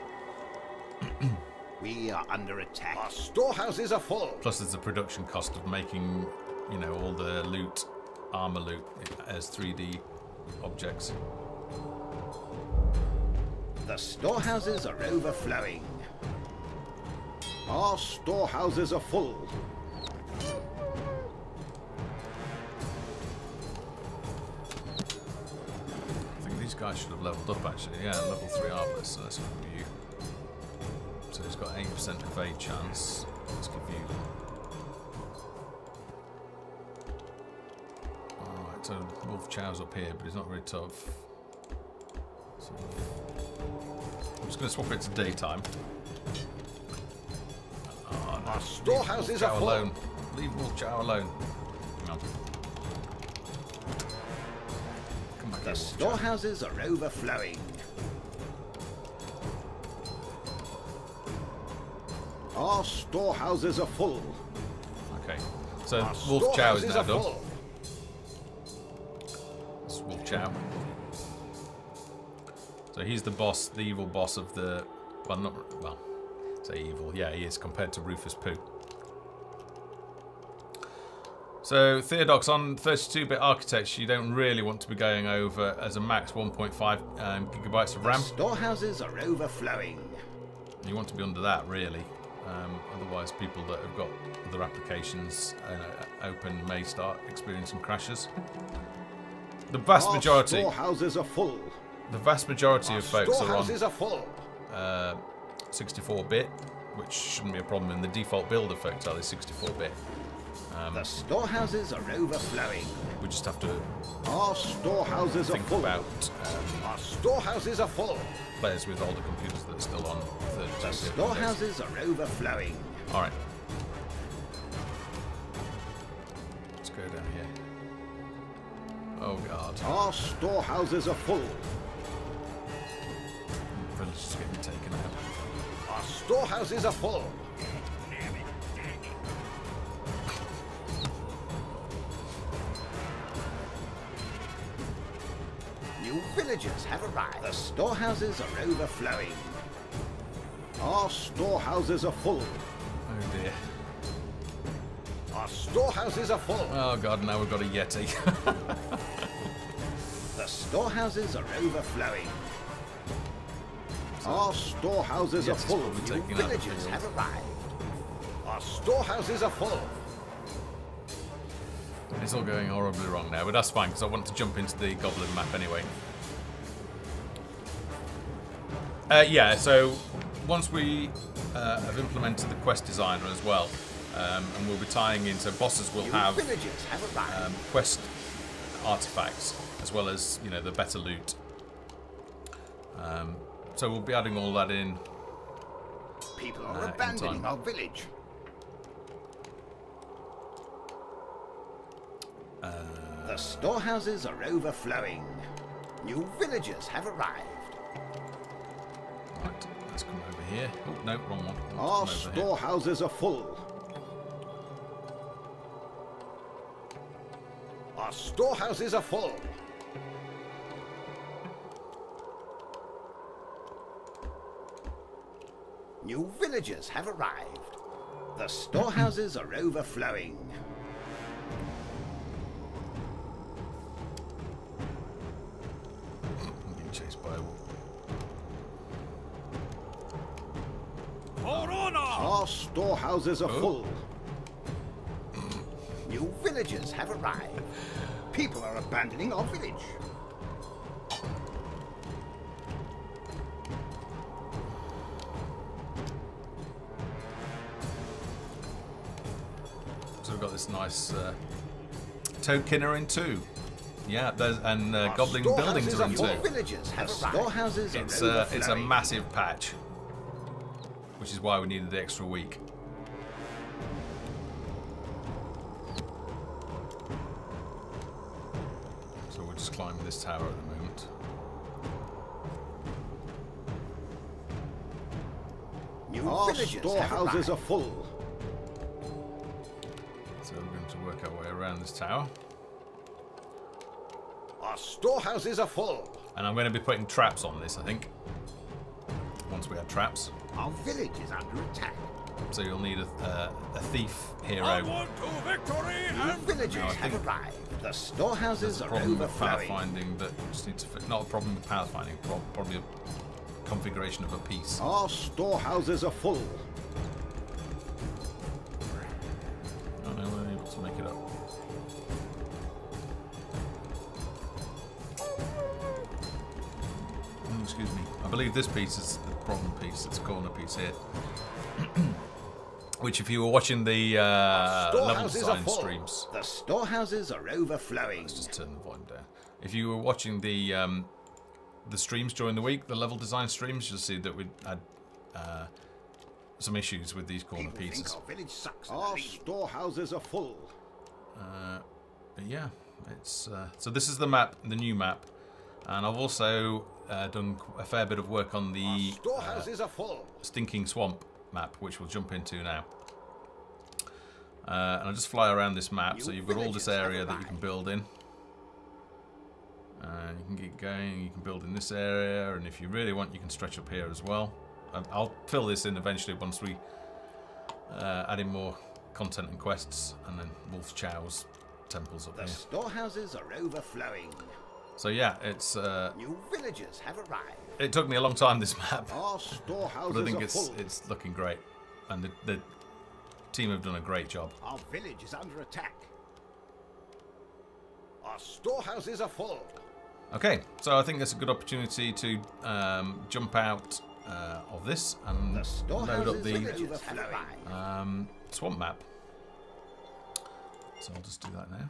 We are under attack. Our storehouses are full. Plus, there's the production cost of making, you know, all the loot, armor loot, as 3D objects. The storehouses are overflowing. Our storehouses are full. I think these guys should have leveled up actually. Yeah, level 3 armor, so let's review. So he's got 8% evade chance. Let's give you. Alright, so Wolf Chow's up here, but he's not very tough. So I'm just going to swap it to daytime. Oh, no. Our storehouses are full. Alone. Leave Wolf Chow alone. Hang on. Come back The here, Wolf Chow. storehouses are overflowing. Our storehouses are full. Okay, so Our Wolf Chow is storehouses now are done. full. It's Wolf Chow. So he's the boss, the evil boss of the... Well, not... Well, say evil. Yeah, he is, compared to Rufus Poo. So, Theodox, on 32-bit architecture, you don't really want to be going over, as a max, 1.5 gigabytes of RAM. The storehouses are overflowing. You want to be under that, really. Otherwise, people that have got other applications open may start experiencing crashes. The vast majority... storehouses are full. The vast majority of folks are on storehouses are full. 64-bit, which shouldn't be a problem in the default build of Folktale is 64-bit. The storehouses are overflowing. We just have to Our storehouses are think full. about Our storehouses are full. players with older computers that are still on 32-bit. The storehouses are overflowing. Alright. Let's go down here. Oh god. Our storehouses are full. The village is getting taken out. Our storehouses are full. New villagers have arrived. The storehouses are overflowing. Our storehouses are full. Oh dear. Our storehouses are full. Oh god, now we've got a Yeti. The storehouses are overflowing. Our storehouses are Yeti's full. probably New taking out the villagers field. have arrived. Our storehouses are full. It's all going horribly wrong now, but that's fine because I want to jump into the Goblin map anyway. Yeah, so once we have implemented the quest designer as well, and we'll be tying in, so bosses will New have villagers have arrived. quest artifacts as well as, you know, the better loot. So we'll be adding all that in. People are in abandoning time. our village. The storehouses are overflowing. New villagers have arrived. Right, let's come over here. Oh, no, wrong one. Let's Our come over here. storehouses are full. Our storehouses are full. New villagers have arrived. The storehouses are overflowing. I'm getting chased by a wolf. Our storehouses are Oh. full. New villagers have arrived. People are abandoning our village. So we've got this nice toad kinner in 2. Yeah, there's and goblin buildings are in too. Villagers have storehouses. It's a massive patch, which is why we needed the extra week. So we're just climbing this tower at the moment. Our storehouses are full. So we're going to work our way around this tower. Our storehouses are full. And I'm going to be putting traps on this, I think. Once we have traps. Our village is under attack. So you'll need a thief hero. I want to victory and villagers have arrived. The storehouses are problem with overflowing. pathfinding that just needs to not a problem with pathfinding, probably a configuration of a piece. Our storehouses are full. Oh no, we're able to make it up. Excuse me. I believe this piece is the problem piece. It's a corner piece here. Which, if you were watching the level design streams, the storehouses are overflowing. Let's just turn the volume down. If you were watching the streams during the week, the level design streams, you'll see that we had some issues with these corner pieces. Our village sucks. Our storehouses are full. But yeah, it's so this is the map, the new map, and I've also done a fair bit of work on the storehouses are full. Stinking Swamp map, which we'll jump into now. And I'll just fly around this map, so you've got all this area that you can build in. And you can get going, you can build in this area, and if you really want, you can stretch up here as well. I'll fill this in eventually once we add in more content and quests, and then Wolf Chow's temples up here. The storehouses are overflowing. So yeah, it's new villagers have arrived. It took me a long time, this map, Our storehouses but I think are it's full. it's looking great, and the team have done a great job. Our village is under attack. Our storehouses are full. Okay, so I think that's a good opportunity to jump out of this and load up the swamp map. So I'll just do that now.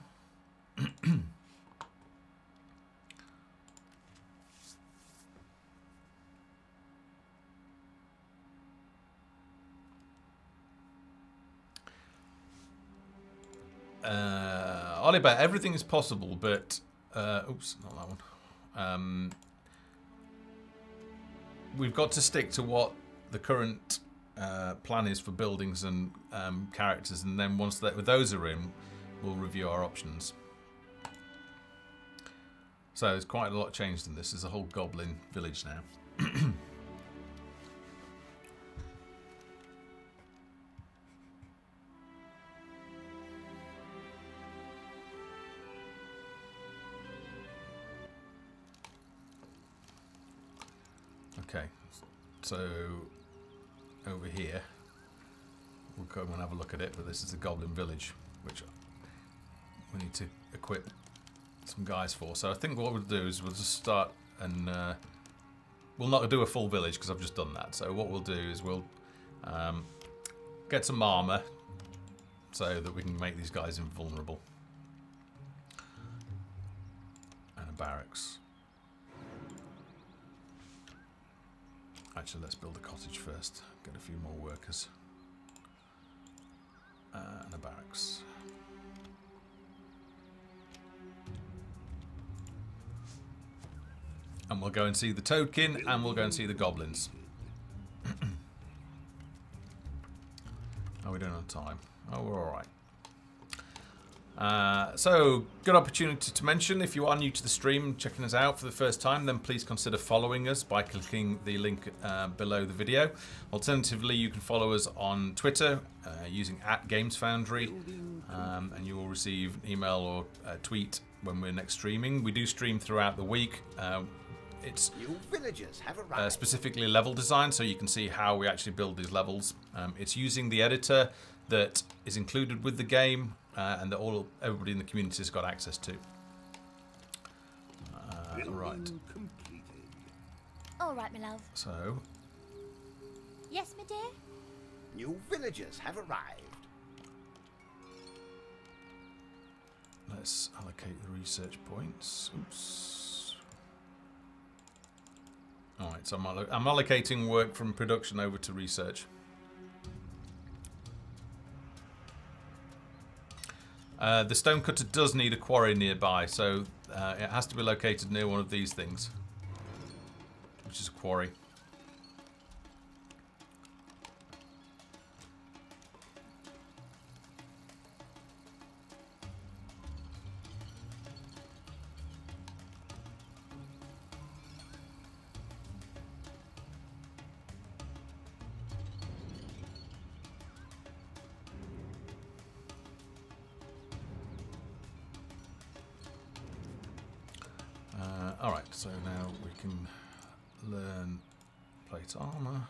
Oliver, everything is possible, but oops, not that one. We've got to stick to what the current plan is for buildings and characters, and then once those are in, we'll review our options. So there's quite a lot changed in this. There's a whole goblin village now. Okay, so over here, we'll go and have a look at it, but this is the Goblin Village, which we need to equip some guys for. So I think what we'll do is we'll just start and we'll not do a full village because I've just done that. So what we'll do is we'll get some armor so that we can make these guys invulnerable. And a barracks. Actually, let's build a cottage first. Get a few more workers. And a barracks. And we'll go and see the Toadkin, and we'll go and see the goblins. Oh, we don't have time. Oh, we're alright. So, good opportunity to mention, if you are new to the stream, checking us out for the first time, then please consider following us by clicking the link below the video. Alternatively, you can follow us on Twitter using @GamesFoundry, and you will receive an email or a tweet when we're next streaming. We do stream throughout the week. It's New villagers have arrived. specifically level design, so you can see how we actually build these levels. It's using the editor that is included with the game, and that everybody in the community has got access to. Right. All right, my love. So Yes, my dear? New villagers have arrived. let's allocate the research points. Oops. Alright, so I'm allocating work from production over to research. The stonecutter does need a quarry nearby, so it has to be located near one of these things, which is a quarry. Alright, so now we can learn plate armor,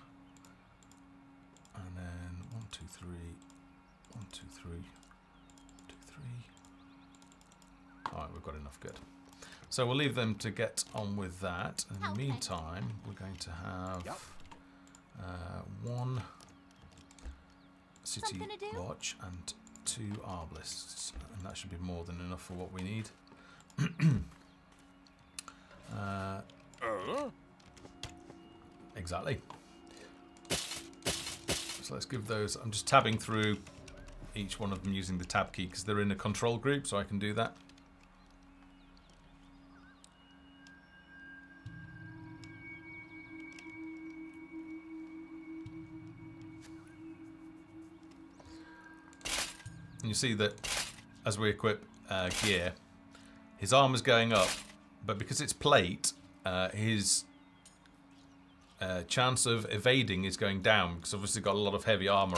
and then 1, 2, 3, 1, 2, 3, 2, 3. Alright, we've got enough, good. So we'll leave them to get on with that. In the meantime, we're going to have one city watch and 2 arbalists, and that should be more than enough for what we need. Exactly. So let's give those. I'm just tabbing through each one of them using the tab key because they're in a control group, so I can do that. And you see that as we equip gear, his armor's going up, but because it's plate, his chance of evading is going down because obviously got a lot of heavy armor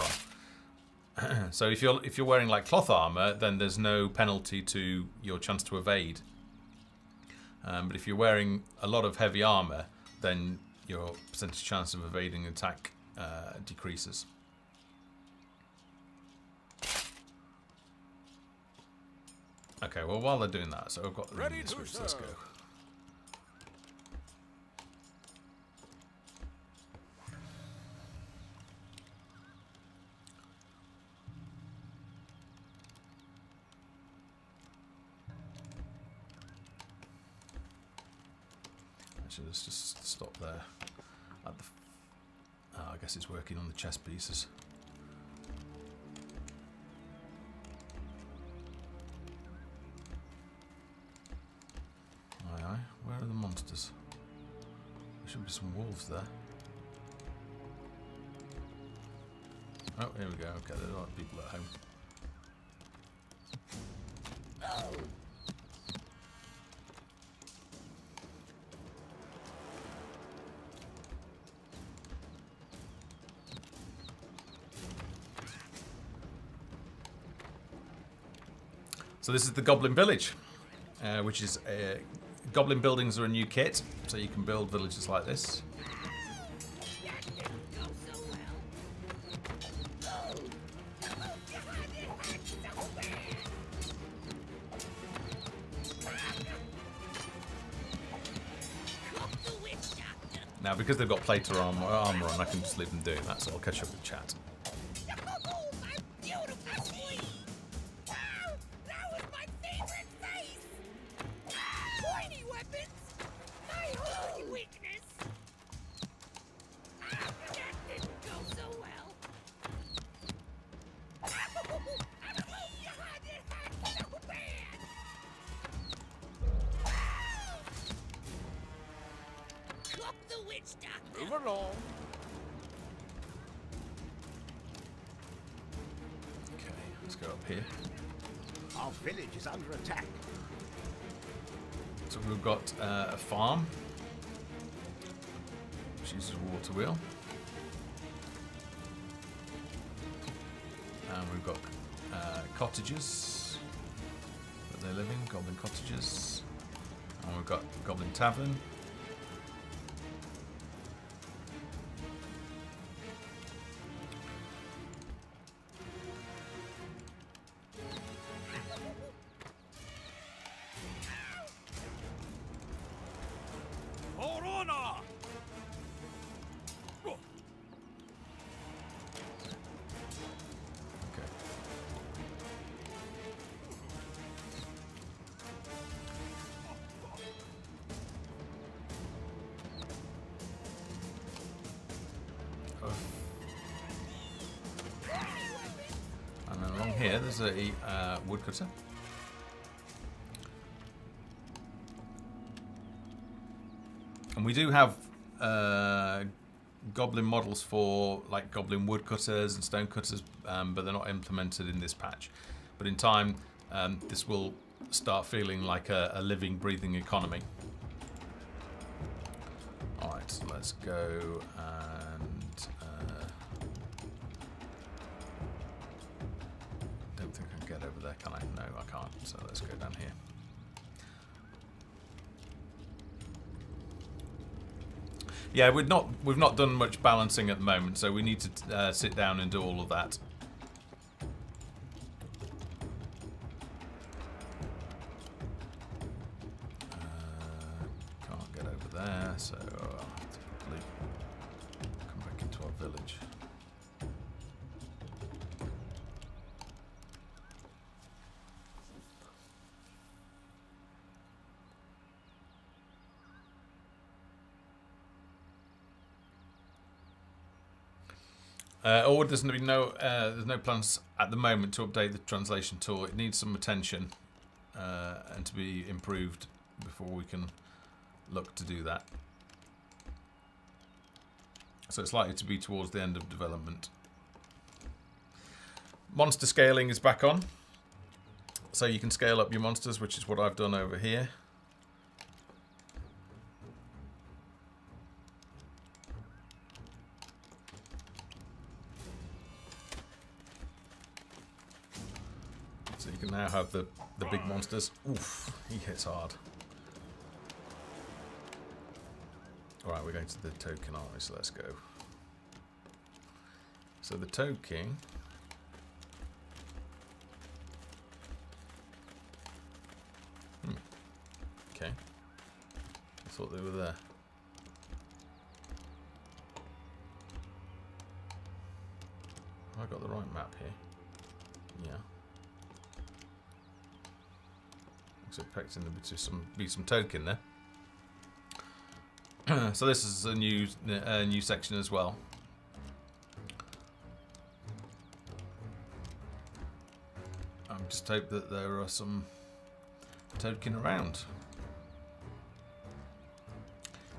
on. So if you're wearing like cloth armor, then there's no penalty to your chance to evade. But if you're wearing a lot of heavy armor, then your percentage chance of evading attack decreases. Okay, well while they're doing that, so I've got the ready switch. Let's go. Actually, let's just stop there. At the I guess it's working on the chess pieces. Aye, aye. Where are the monsters? There should be some wolves there. Oh, here we go. Okay, there are people at home. So this is the Goblin Village, which is Goblin buildings are a new kit, so you can build villages like this. Now, because they've got plate armor on, I can just leave them doing that, so I'll catch up with chat. Move along. Okay, let's go up here. Our village is under attack. So we've got a farm, which uses a water wheel. And we've got cottages that they live in, goblin cottages. And we've got Goblin Tavern. here, there's a woodcutter. And we do have goblin models for like goblin woodcutters and stone cutters, but they're not implemented in this patch. But in time, this will start feeling like a living, breathing economy. Alright, so let's go and... don't think I can get over there, can I? No, I can't. So let's go down here. Yeah, we've not done much balancing at the moment, so we need to sit down and do all of that. Can't get over there, so I'll have to probably come back into our village. Or there's no plans at the moment to update the translation tool. It needs some attention and to be improved before we can look to do that. So it's likely to be towards the end of development. Monster scaling is back on. So you can scale up your monsters, which is what I've done over here. So you can now have the big monsters. Oof, he hits hard. Alright, we're going to the token, aren't we? So let's go. So the token... Okay. I thought they were there. Have I got the right map here? Yeah. Looks expecting there to be some token there. So this is a new section as well. I just hope that there are some token around.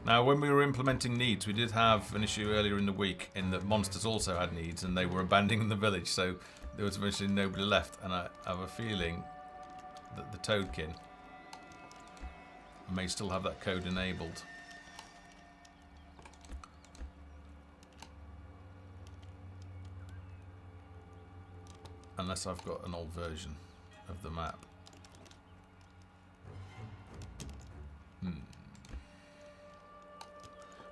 Now, when we were implementing needs, we did have an issue earlier in the week in that monsters also had needs and they were abandoning the village, so there was eventually nobody left. And I have a feeling that the token may still have that code enabled. Unless I've got an old version of the map.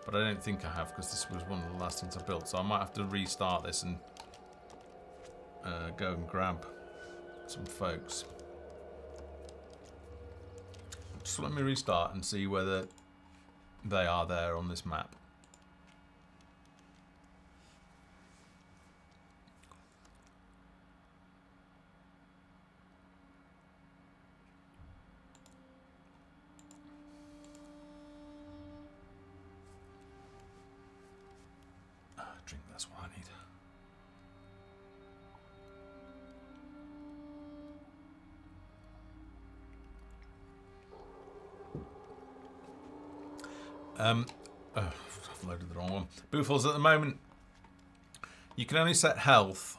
But I don't think I have, because this was one of the last things I built. So I might have to restart this and go and grab some folks. Just let me restart and see whether they are there on this map. Drink, that's what I need. I've loaded the wrong one. Boofles, at the moment, you can only set health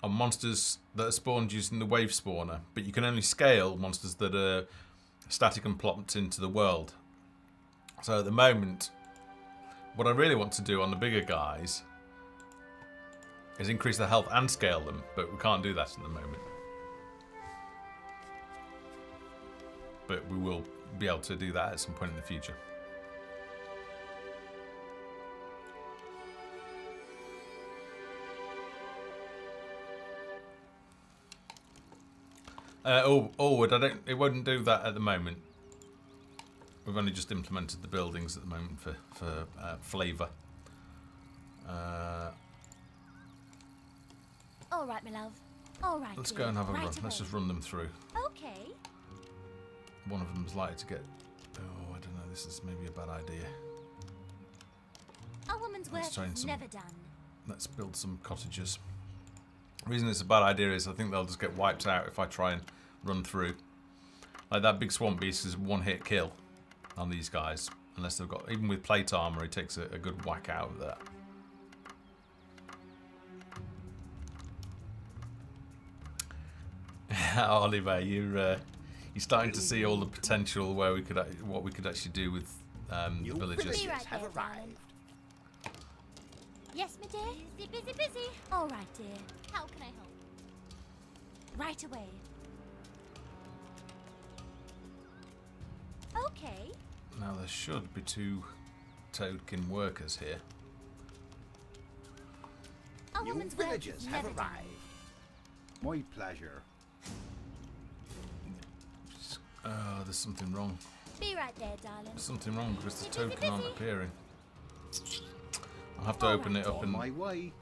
on monsters that are spawned using the wave spawner, but you can only scale monsters that are static and plopped into the world. So at the moment, what I really want to do on the bigger guys is increase their health and scale them, but we can't do that at the moment. But we will be able to do that at some point in the future. It won't do that at the moment. We've only just implemented the buildings at the moment for flavour. All right, my love. All right. Let's dear. go and have a Right run. Let's away. just run them through. Okay. One of them's likely to get... Oh, I don't know. This is maybe a bad idea. A woman's Let's work try is some- never done. Let's build some cottages. The reason it's a bad idea is I think they'll just get wiped out if I try and run through. Like that big swamp beast is one-hit kill on these guys. Unless they've got, even with plate armor, he takes a good whack out of that. Oliver, you're starting to see all the potential where we could, what we could actually do with the villagers. Be right have there, arrived. Yes, my dear. Busy, busy, busy. All right, dear. How can I help? Right away. Okay. Now there should be 2 toadkin workers here. A New woman's work villagers is have never done. arrived. My pleasure. Oh, there's something wrong. Be right there, darling. There's something wrong because the Busy, busy, token aren't busy. appearing. I'll have to All open right, it up dear. and My way.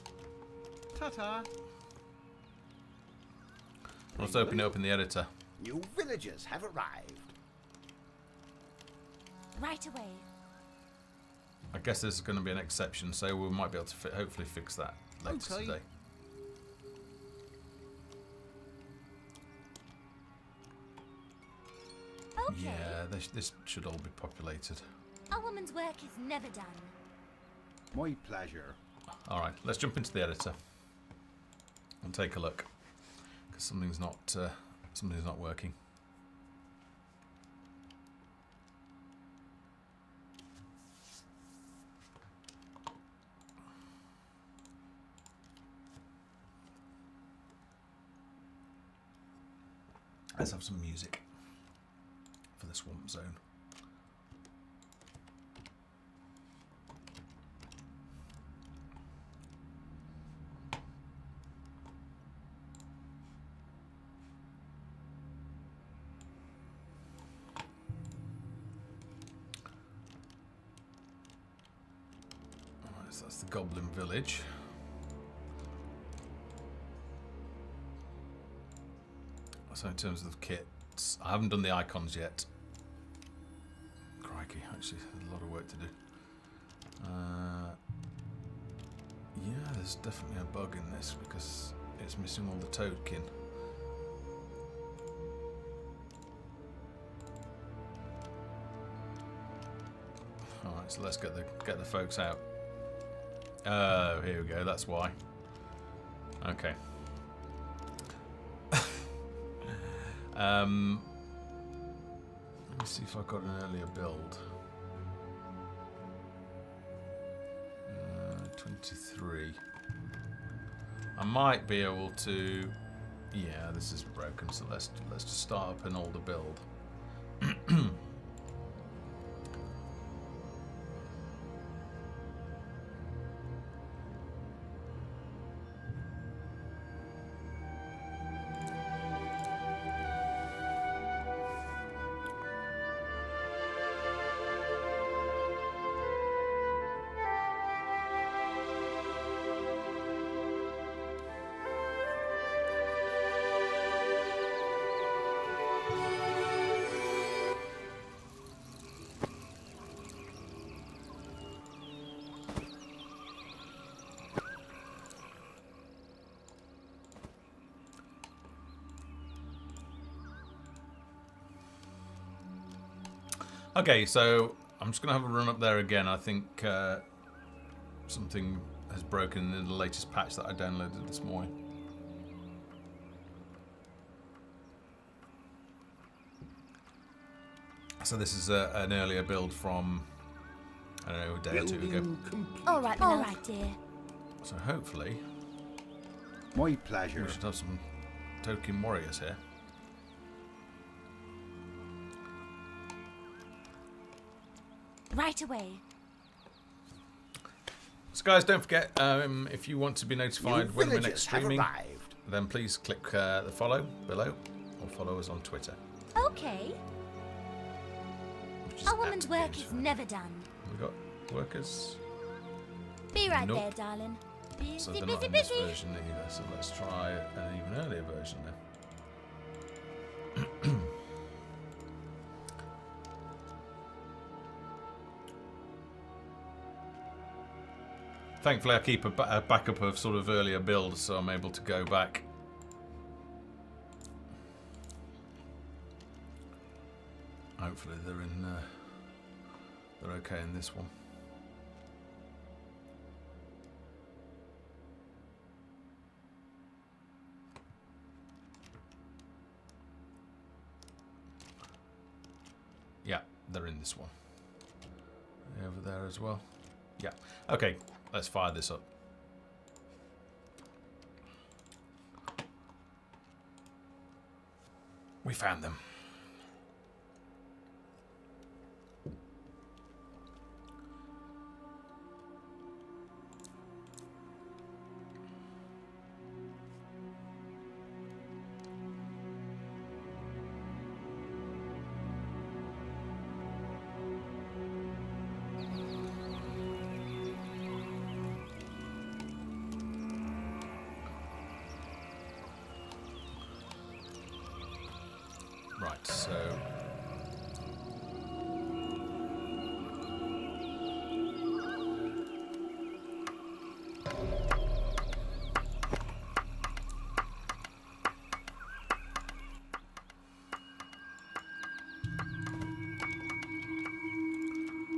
Ta-ta. I'll have to open it up in the editor. New villagers have arrived. Right away. I guess this is going to be an exception, so we might be able to hopefully fix that later Okay. today. Okay. Yeah, this should all be populated. A woman's work is never done. My pleasure. All right, let's jump into the editor and take a look because something's not working. Let's have some music for the swamp zone. Alright, so that's the Goblin Village. So in terms of kits, I haven't done the icons yet. Crikey, actually, there's a lot of work to do. Yeah, there's definitely a bug in this because it's missing all the toadkin. All right, so let's get the folks out. Oh, here we go. That's why. Okay. Let me see if I've got an earlier build. 23. I might be able to. Yeah, this is broken, so let's just start up an older build. Okay, so I'm just going to have a run up there again. I think something has broken in the latest patch that I downloaded this morning. So this is an earlier build from, I don't know, a day or two ago. Building complete. All right, dear. So hopefully My pleasure. we should have some token warriors here. Right away. So guys, don't forget, if you want to be notified New when we're villagers next have streaming, arrived. then please click the follow below or follow us on Twitter. Okay. Which is A woman's at work Games is Forever. never done. We got workers, Be right Nope. there, darling. Busy, so they're busy, not in this busy. version either. So let's try an even earlier version then. Thankfully, I keep a backup of sort of earlier builds, so I'm able to go back. Hopefully, they're in. They're okay in this one. Yeah, they're in this one. Over there as well. Yeah. Okay, let's fire this up. We found them. Right, so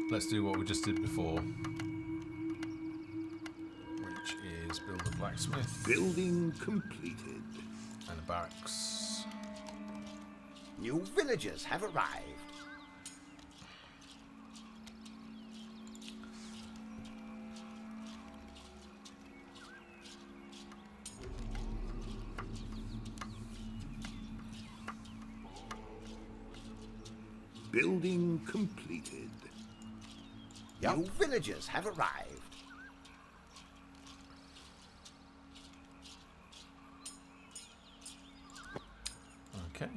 let's do what we just did before, which is build a blacksmith. Building completed. And a barracks. New villagers have arrived. Building completed. New villagers have arrived. Okay.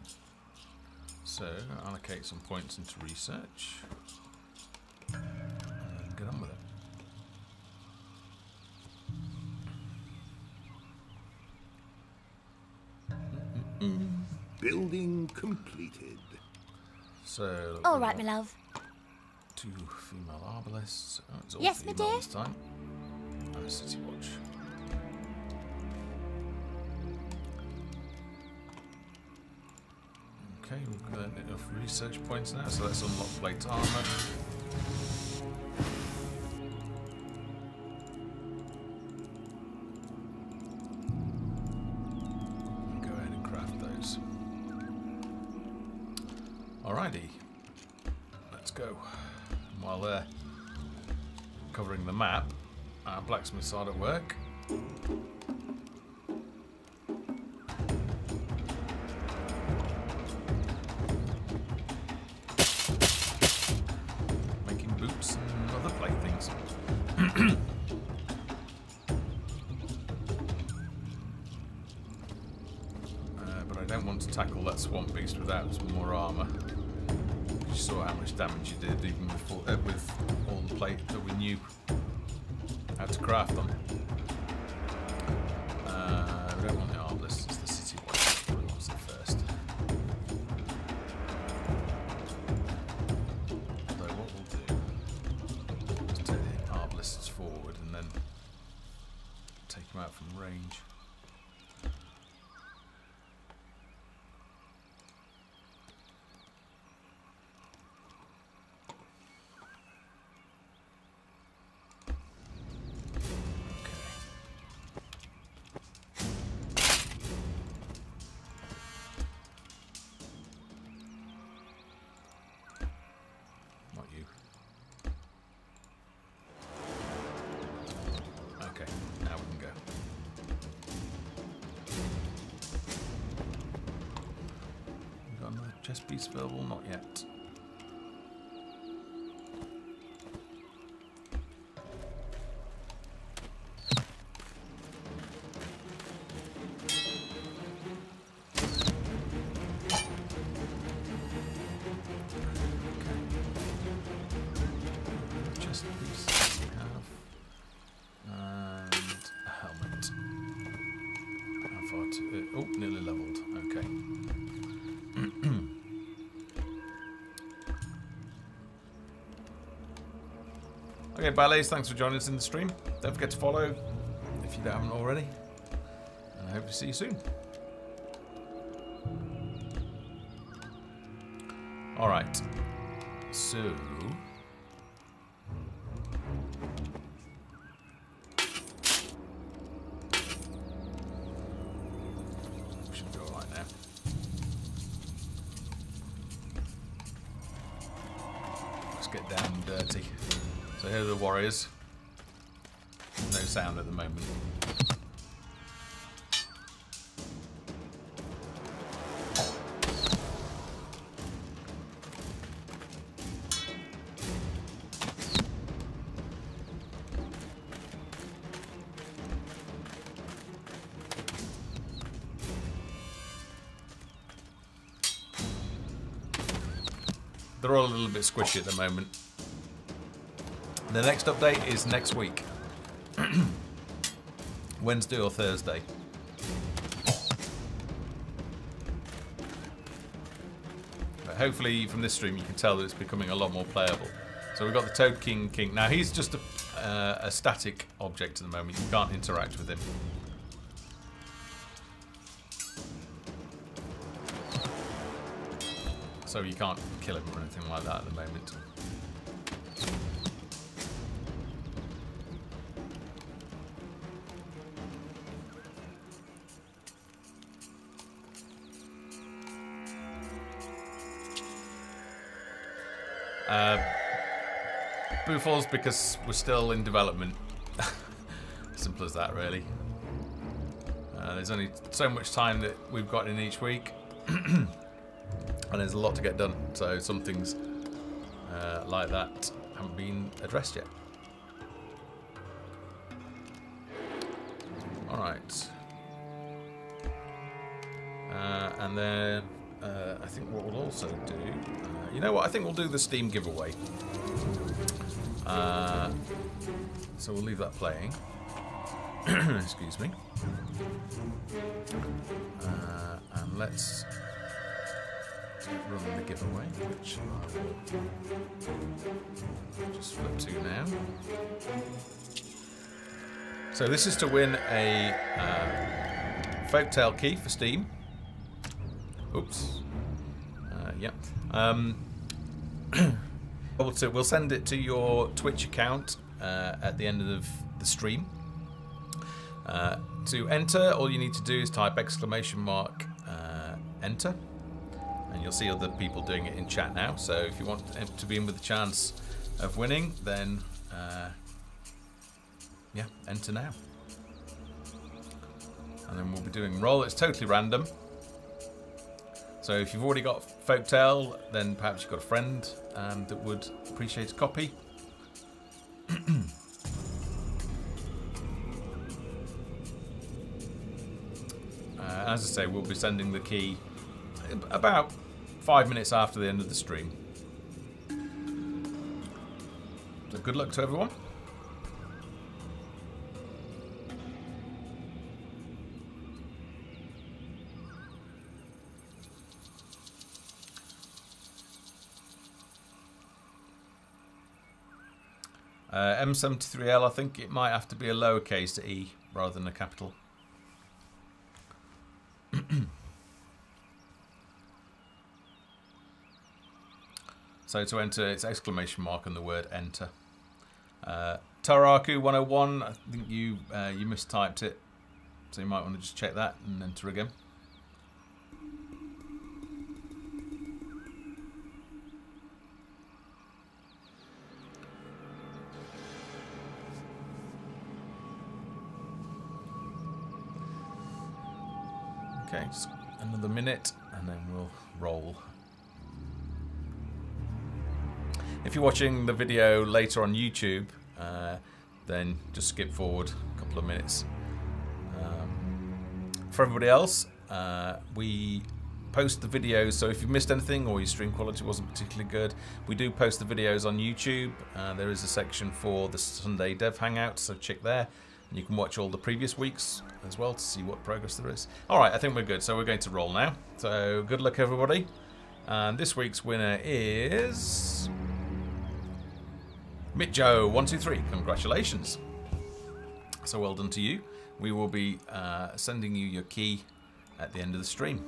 So, allocate some points into research. And get on with it. Building completed. So, All right, my love. 2 female arbalists. Oh, it's all Yes, my female dear? this time. And a city watch. Okay, we've got enough research points now, so let's unlock plate armor. And go ahead and craft those. Alrighty, let's go. While they're covering the map, our blacksmith's hard at work. Boots and other playthings. But I don't want to tackle that swamp beast without some more armour. You saw how much damage you did even before with all the plate that we knew how to craft them. We don't want the armless, it's the city one. We want it first. Although what we'll do is take the arbalists forward and then take them out from range. Not you. Okay, now we can go. We've got another chest piece available? Not yet. Chest piece we have. And a helmet. How far to... oh, nearly leveled. Okay. Okay, Ballets, thanks for joining us in the stream. Don't forget to follow if you haven't already. And I hope to see you soon. Alright. So... should be alright now. Let's get down and dirty. So here are the warriors. No sound at the moment. They're all a little bit squishy at the moment. The next update is next week. Wednesday or Thursday. But hopefully from this stream you can tell that it's becoming a lot more playable. So we've got the Toad King. Now he's just a static object at the moment. You can't interact with him. So you can't kill him or anything like that at the moment. Boofalls because we're still in development. Simple as that, really. There's only so much time that we've got in each week. And there's a lot to get done, so some things like that haven't been addressed yet. Alright. And then I think what we'll also do... you know what, I think we'll do the Steam giveaway. So we'll leave that playing. Excuse me. And let's... run the giveaway, which I will just flip to now. So this is to win a Folktale key for Steam. Oops. Yep. We'll send it to your Twitch account at the end of the stream. To enter, all you need to do is type ! Enter. And you'll see other people doing it in chat now. So if you want to be in with a chance of winning, then yeah, enter now. And then we'll be doing roll. It's totally random. So if you've already got Folktale, then perhaps you've got a friend that would appreciate a copy. As I say, we'll be sending the key about 5 minutes after the end of the stream. So good luck to everyone. M73L, I think it might have to be a lowercase e rather than a capital. So to enter, it's ! And the word enter. Taraku101, I think you mistyped it, so you might want to just check that and enter again. Okay, just another minute and then we'll roll. If you're watching the video later on YouTube, then just skip forward a couple of minutes. For everybody else, we post the videos, so if you've missed anything or your stream quality wasn't particularly good, we do post the videos on YouTube. There is a section for the Sunday Dev Hangout, so check there. And you can watch all the previous weeks as well to see what progress there is. Alright, I think we're good, so we're going to roll now. So good luck everybody. And this week's winner is... Mitjo123, congratulations. So well done to you. We will be sending you your key at the end of the stream.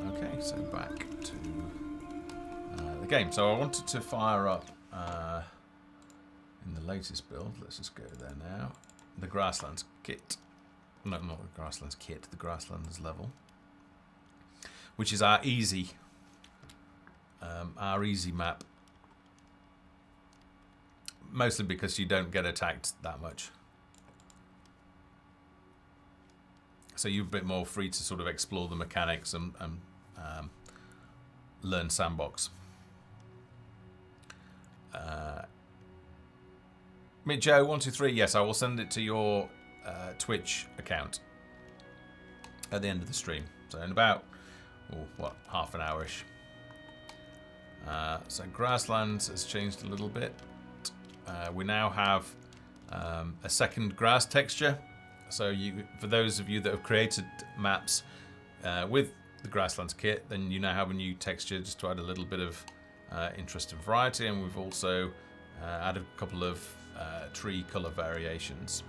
Okay, so back to the game. So I wanted to fire up in the latest build. Let's just go there now. The Grasslands kit. No, not the Grasslands kit, the Grasslands level, which is our easy map, mostly because you don't get attacked that much, so you're a bit more free to sort of explore the mechanics and learn sandbox. Mitjo123, yes, I will send it to your Twitch account at the end of the stream. So in about, half an hour-ish. So Grasslands has changed a little bit. We now have a second grass texture. So for those of you that have created maps with the Grasslands kit, then you now have a new texture just to add a little bit of interest and variety. And we've also added a couple of tree color variations.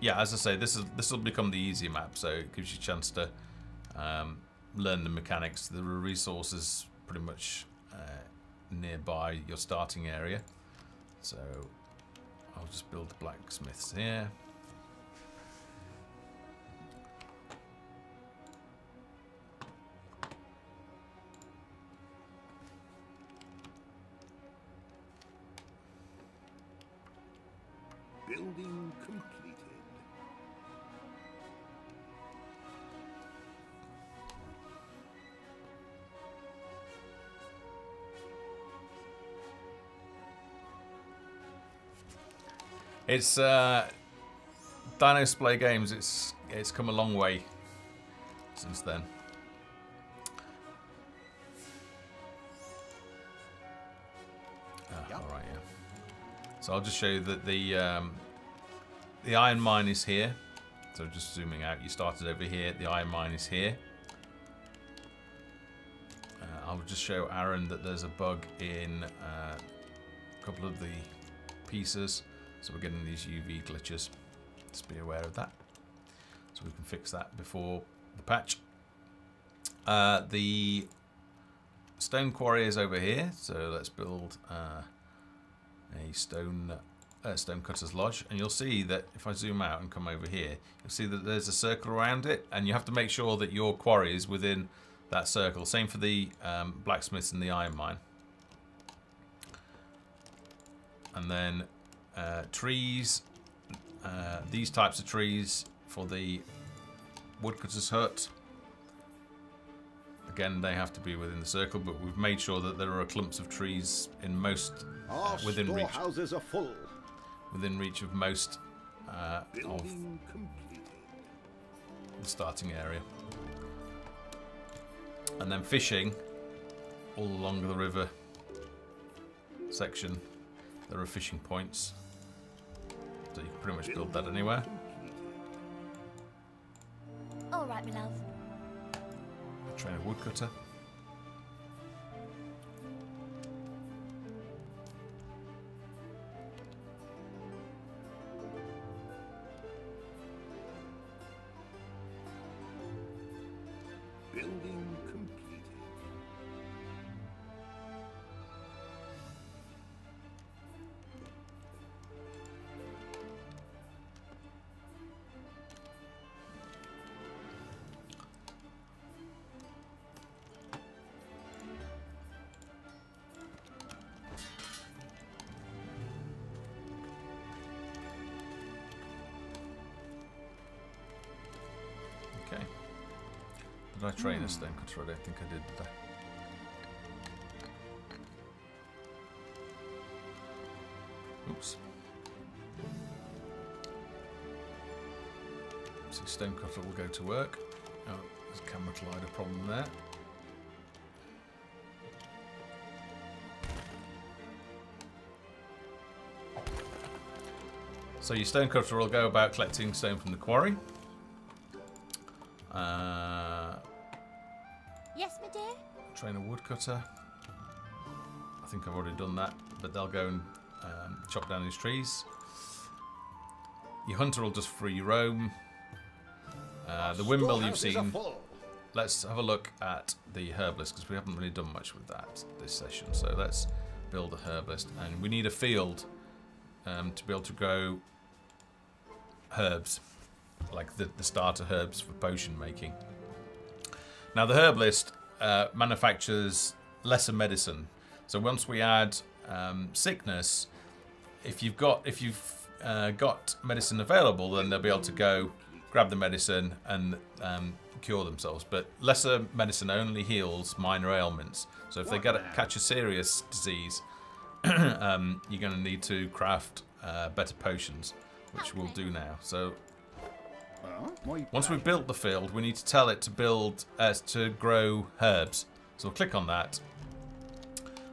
Yeah, as I say, this will become the easy map, so it gives you a chance to learn the mechanics. The resources pretty much nearby your starting area. So I'll just build the blacksmiths here. Building completed. It's Dino Splay Games. It's come a long way since then. Yep. All right, yeah. So I'll just show you that the iron mine is here. So just zooming out, you started over here. The iron mine is here. I'll just show Aaron that there's a bug in a couple of the pieces. So we're getting these UV glitches. Just be aware of that. So we can fix that before the patch. The stone quarry is over here. So let's build a stone cutter's lodge. And you'll see that if I zoom out and come over here, you'll see that there's a circle around it. And you have to make sure that your quarry is within that circle. Same for the blacksmiths and the iron mine. And then trees, these types of trees for the woodcutter's hut. Again, they have to be within the circle, but we've made sure that there are clumps of trees in most within reach. Storehouses are full. Within reach of most of Building completed. the starting area. And then fishing all along the river section. There are fishing points. So you can pretty much build that anywhere. All right, my love. Train a woodcutter. Building completed. Okay. Did I train a stone cutter? I don't think I did I? Oops. So stone cutter will go to work. Oh, there's a camera collider problem there. So your stonecutter will go about collecting stone from the quarry. Yes, my dear? Train a woodcutter. I think I've already done that, but they'll go and chop down these trees. Your hunter will just free roam. The windmill you've seen. Let's have a look at the herbalist, because we haven't really done much with that this session. So let's build a herbalist, and we need a field to be able to grow herbs, like the starter herbs for potion making. Now the herbalist manufactures lesser medicine. So once we add sickness, if you've got medicine available, then they'll be able to go grab the medicine and cure themselves. But lesser medicine only heals minor ailments. So if they catch a serious disease, you're going to need to craft better potions, which we'll do now. So once we've built the field, we need to tell it to to grow herbs. So we'll click on that,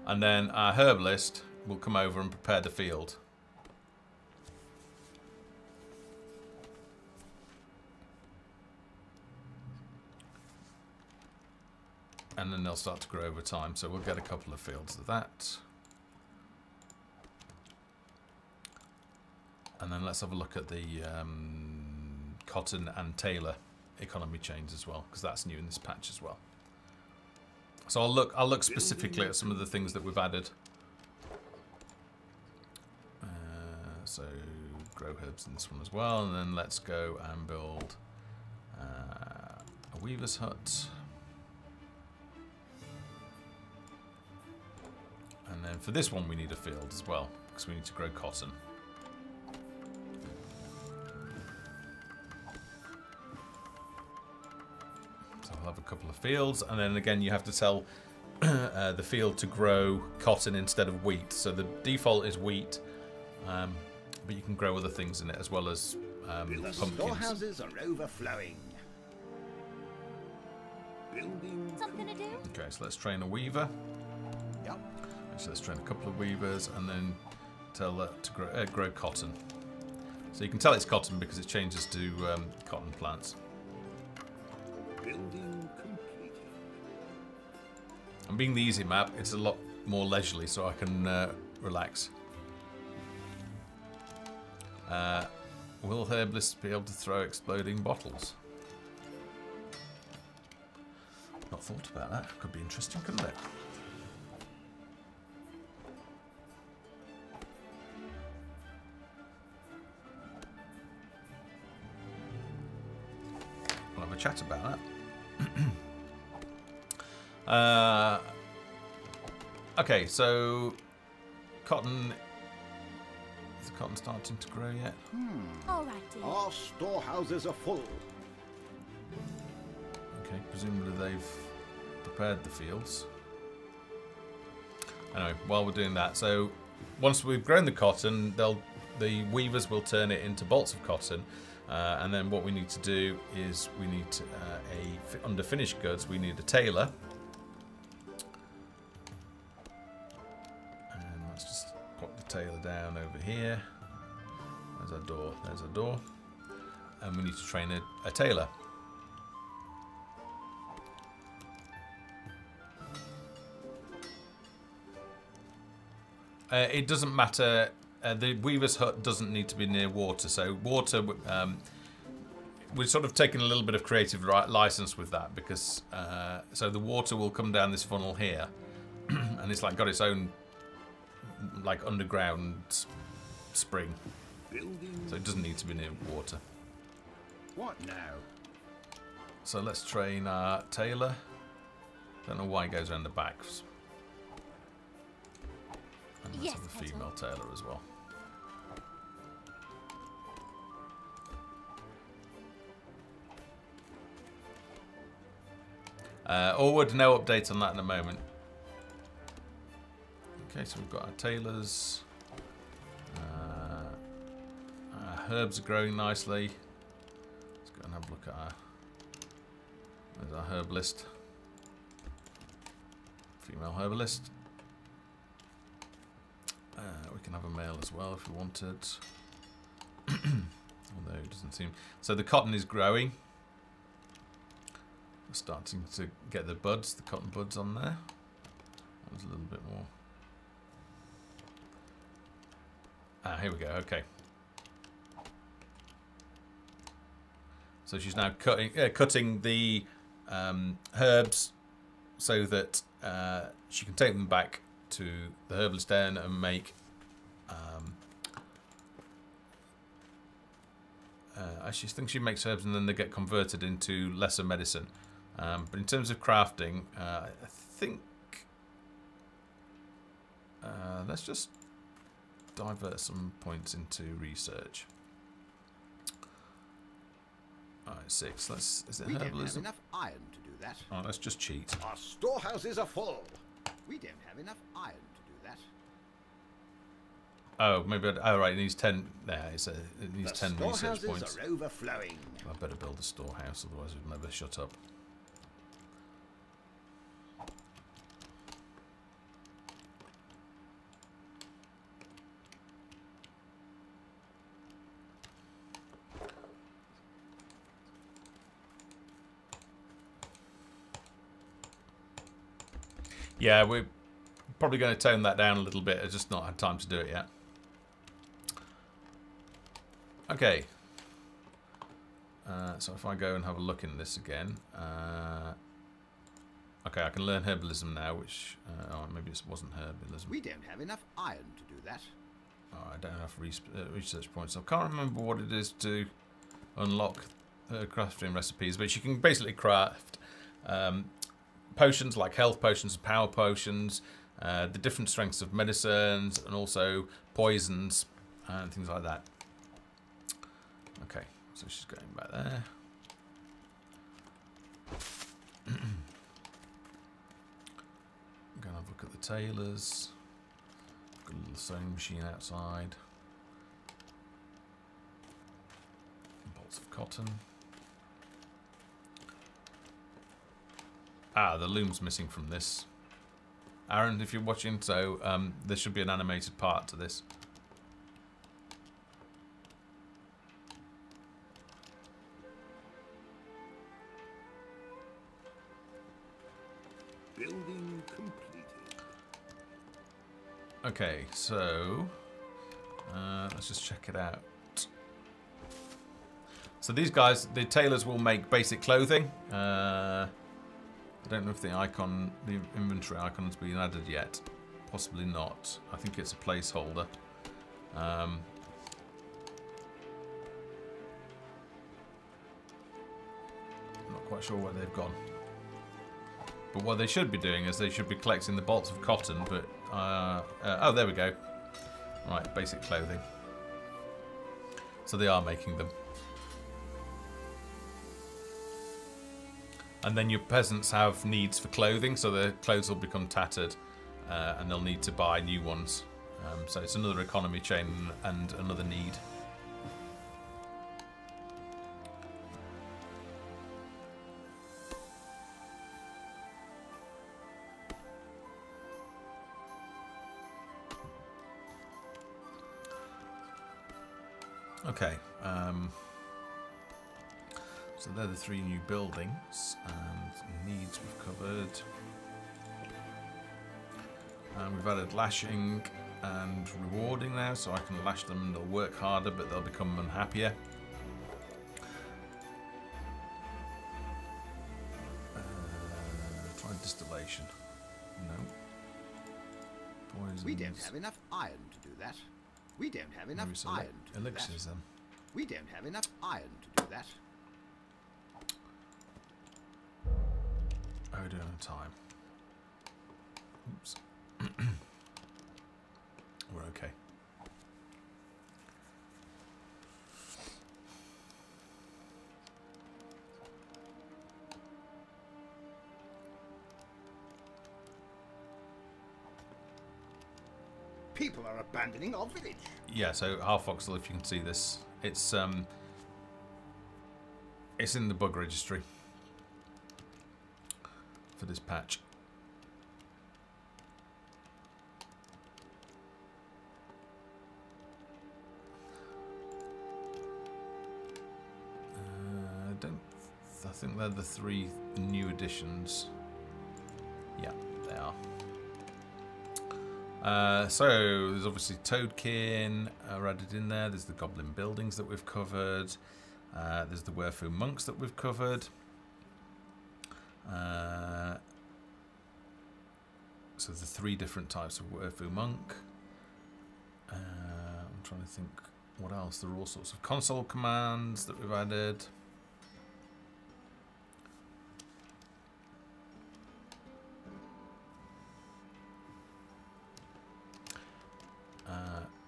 and then our herbalist will come over and prepare the field. And then they'll start to grow over time. So we'll get a couple of fields of that. And then let's have a look at the cotton and tailor economy chains as well, because that's new in this patch as well. So I'll look specifically at some of the things that we've added. So grow herbs in this one as well, and then let's go and build a weaver's hut. And then for this one we need a field as well, because we need to grow cotton. So I'll have a couple of fields, and then again you have to tell the field to grow cotton instead of wheat. So the default is wheat, but you can grow other things in it as well as pumpkins. Storehouses are overflowing. Building. Something to do? Okay, so let's train a weaver. Yep. So let's train a couple of weavers, and then tell that to grow cotton. So you can tell it's cotton because it changes to cotton plants. Building completed. And being the easy map, it's a lot more leisurely, so I can relax. Will herbalists be able to throw exploding bottles? Not thought about that. Could be interesting, couldn't it? We'll have a chat about that. Okay, so cotton. Is the cotton starting to grow yet? All right, dear. Our storehouses are full. Okay, presumably they've prepared the fields. Anyway, while we're doing that, so once we've grown the cotton, the weavers will turn it into bolts of cotton, and then what we need to do is we need to, under finished goods, we need a tailor. And let's just put the tailor down over here. There's our door. There's our door, and we need to train a tailor. It doesn't matter. The weaver's hut doesn't need to be near water. So water, we're sort of taking a little bit of creative license with that, because so the water will come down this funnel here, and it's like got its own like underground spring. So it doesn't need to be near water. What now? So let's train our tailor. Don't know why it goes around the back. And let's Yes, have a Petal. female tailor as well. Orwood, no update on that in a moment. Okay, so we've got our tailors. Our herbs are growing nicely. Let's go and have a look at our... There's our herbalist. Female herbalist. We can have a male as well if we wanted. Although it doesn't seem... So the cotton is growing. We're starting to get the buds, the cotton buds on there. That was a little bit more. Ah, here we go, okay. So she's now cutting the herbs so that she can take them back to the herbalist den and make I think she makes herbs and then they get converted into lesser medicine. But in terms of crafting, I think let's just divert some points into research. Alright, 6. Is it We don't have herbalism? enough iron to do that. Oh, let's just cheat. Our storehouses are full. We don't have enough iron to do that. Oh, maybe. Oh, right. It needs 10. There, it needs The 10 research storehouses points. are overflowing. I better build a storehouse, otherwise we'd never shut up. Yeah, we're probably going to tone that down a little bit. I've just not had time to do it yet. Okay. So if I go and have a look in this again. Okay, I can learn herbalism now, which... oh, maybe it wasn't herbalism. We don't have enough iron to do that. Oh, I don't have research points. I can't remember what it is to unlock crafting recipes, but you can basically craft potions like health potions and power potions, the different strengths of medicines, and also poisons and things like that. Okay, so she's going back there. I'm going to have a look at the tailors. Got a little sewing machine outside. Bolts of cotton. Ah, the loom's missing from this. Aaron, if you're watching, so there should be an animated part to this. Building completed. Okay, so let's just check it out. So these guys, the tailors will make basic clothing. I don't know if the inventory icon has been added yet. Possibly not. I think it's a placeholder. Not quite sure where they've gone. But what they should be doing is they should be collecting the bolts of cotton, but... oh, there we go. Right, basic clothing. So they are making them. And then your peasants have needs for clothing, so their clothes will become tattered, and they'll need to buy new ones. So it's another economy chain and another need. Okay. So they're the 3 new buildings, and needs we've covered. And we've added lashing and rewarding now, so I can lash them and they'll work harder, but they'll become unhappier. Try distillation. No. Poisons. We don't have enough iron to do that. We don't have enough Maybe some iron to do elixirs that. then. We don't have enough iron to do that. Oh, we don't have time. Oops. We're okay. People are abandoning our village. Yeah, so half voxel, if you can see this, it's in the bug registry for this patch. think they're the 3 new additions. Yeah, they are. So there's obviously Toadkin added in there. There's the Goblin buildings that we've covered. There's the Werfu monks that we've covered. So there's 3 different types of Werfu monk. I'm trying to think what else. There are all sorts of console commands that we've added.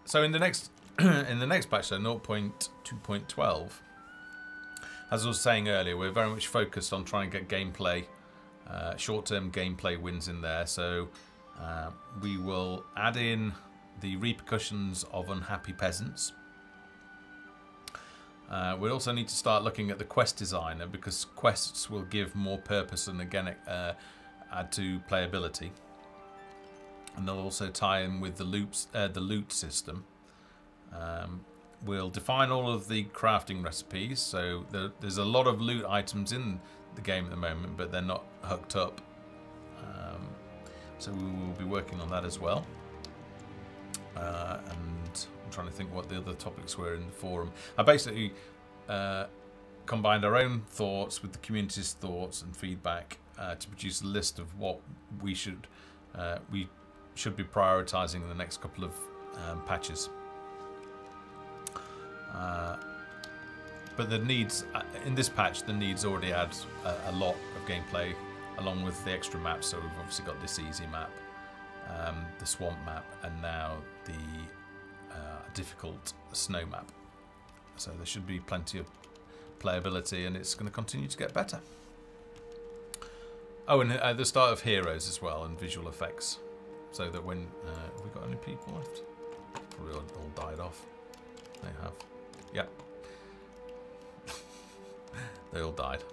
So in the next patch, so 0.2.12, as I was saying earlier, we're very much focused on trying to get gameplay, short-term gameplay wins in there. So we will add in the repercussions of unhappy peasants. We also need to start looking at the quest designer, because quests will give more purpose and again add to playability. And they'll also tie in with the loot system. We'll define all of the crafting recipes. So there's a lot of loot items in the game at the moment, but they're not hooked up. So we will be working on that as well. And I'm trying to think what the other topics were in the forum. I basically combined our own thoughts with the community's thoughts and feedback to produce a list of what we should be prioritising in the next couple of patches. But the needs in this patch, the needs already add a lot of gameplay along with the extra maps. So we've obviously got this easy map, the swamp map, and now the difficult snow map. So there should be plenty of playability, and it's going to continue to get better. Oh, and at the start of Heroes as well, and visual effects. So that when... have we got any people left? Probably all died off. They have. Yep. They all died.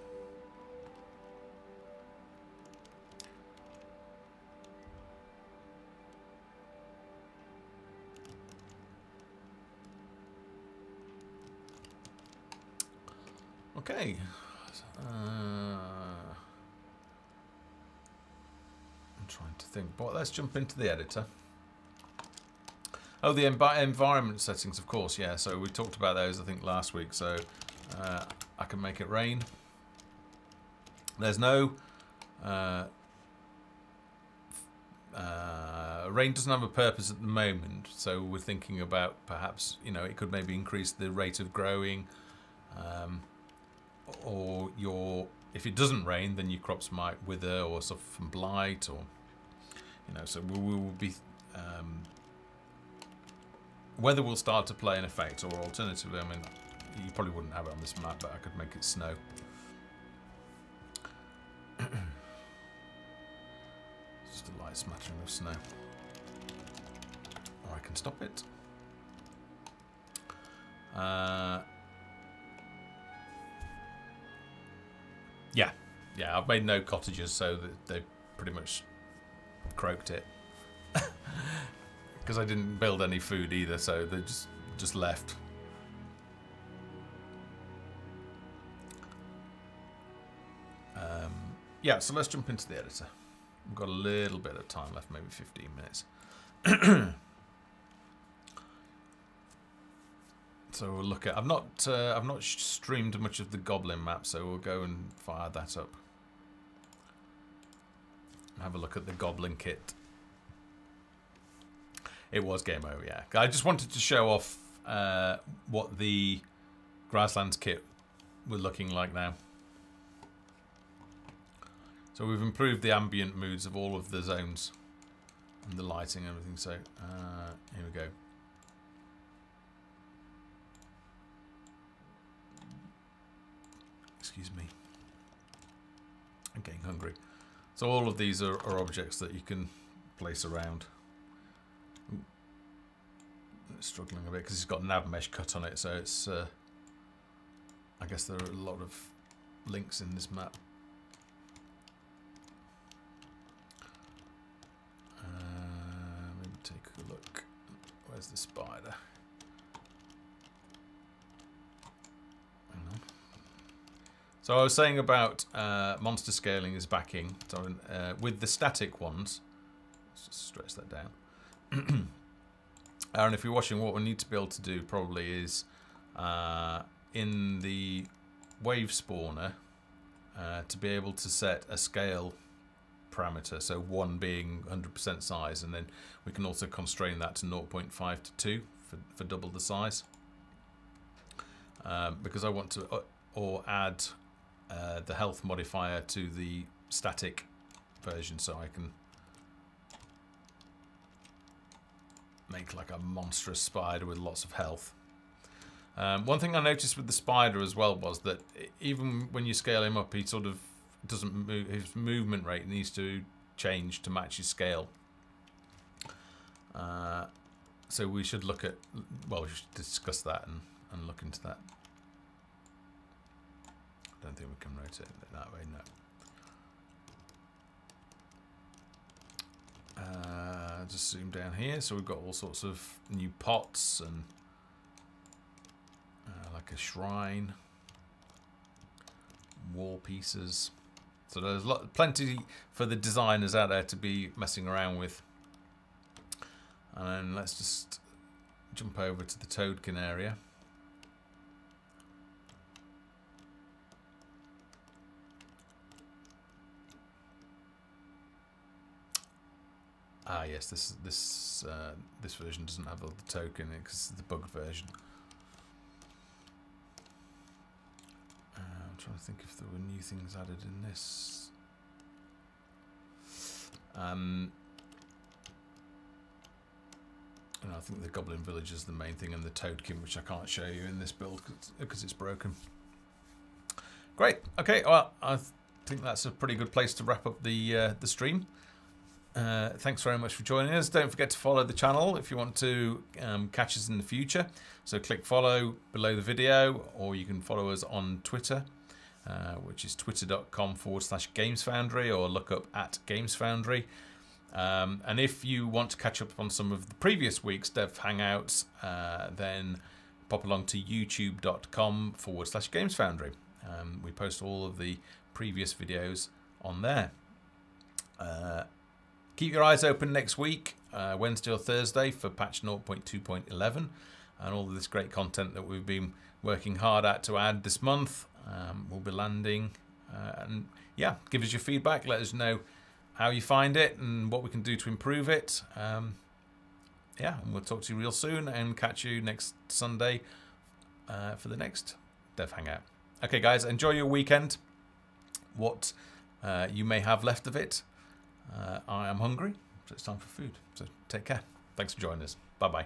Okay. I'm trying to think. But let's jump into the editor. Oh, the environment settings, of course, yeah. So we talked about those, I think, last week. So I can make it rain. There's no... rain doesn't have a purpose at the moment. So we're thinking about perhaps, you know, it could maybe increase the rate of growing. Or if it doesn't rain, then your crops might wither or suffer from blight, or, you know, so we will be... weather will start to play an effect, or alternatively, I mean, you probably wouldn't have it on this map, but I could make it snow. Just a light smattering of snow. Or I can stop it. Yeah, I've made no cottages, so that they pretty much croaked it. Because I didn't build any food either, so they just left. Yeah, so let's jump into the editor. We've got a little bit of time left, maybe 15 minutes. So we'll look at. I've not streamed much of the Goblin map, so we'll go and fire that up. Have a look at the Goblin kit. It was game over, yeah. I just wanted to show off what the Grasslands kit were looking like now. So we've improved the ambient moods of all of the zones and the lighting and everything. So here we go. Excuse me. I'm getting hungry. So all of these are objects that you can place around. Ooh. It's struggling a bit because it's got nav mesh cut on it, so it's... I guess there are a lot of links in this map. Maybe take a look. Where's the spider? Hang on. So I was saying about monster scaling is backing. So with the static ones, let's just stretch that down. Aaron, if you're watching, what we need to be able to do probably is in the wave spawner to be able to set a scale parameter, so 1 being 100% size, and then we can also constrain that to 0.5 to 2 for double the size. Because I want to or add the health modifier to the static version, so I can make like a monstrous spider with lots of health. One thing I noticed with the spider as well was that even when you scale him up, he sort of doesn't move. His movement rate needs to change to match his scale. So we should look at, well, we should discuss that and look into that. I don't think we can rotate it that way, no. Just zoom down here. So we've got all sorts of new pots and like a shrine, wall pieces. So there's plenty for the designers out there to be messing around with. And then let's just jump over to the Toadkin area. Ah yes, this version doesn't have all the token because it's the bugged version. I'm trying to think if there were new things added in this. I think the Goblin Village is the main thing, and the Toadkin, which I can't show you in this build because it's broken. Great. Okay. Well, I think that's a pretty good place to wrap up the stream. Thanks very much for joining us. Don't forget to follow the channel if you want to catch us in the future. So click follow below the video, or you can follow us on Twitter, which is twitter.com/GamesFoundry, or look up @GamesFoundry. And if you want to catch up on some of the previous week's Dev Hangouts, then pop along to youtube.com/GamesFoundry. We post all of the previous videos on there. Keep your eyes open next week, Wednesday or Thursday, for patch 0.2.11 and all of this great content that we've been working hard at to add this month. We'll be landing. And yeah, give us your feedback. Let us know how you find it and what we can do to improve it. Yeah, and we'll talk to you real soon and catch you next Sunday for the next Dev Hangout. Okay, guys, enjoy your weekend. What you may have left of it. I am hungry, so it's time for food. So take care. Thanks for joining us. Bye-bye.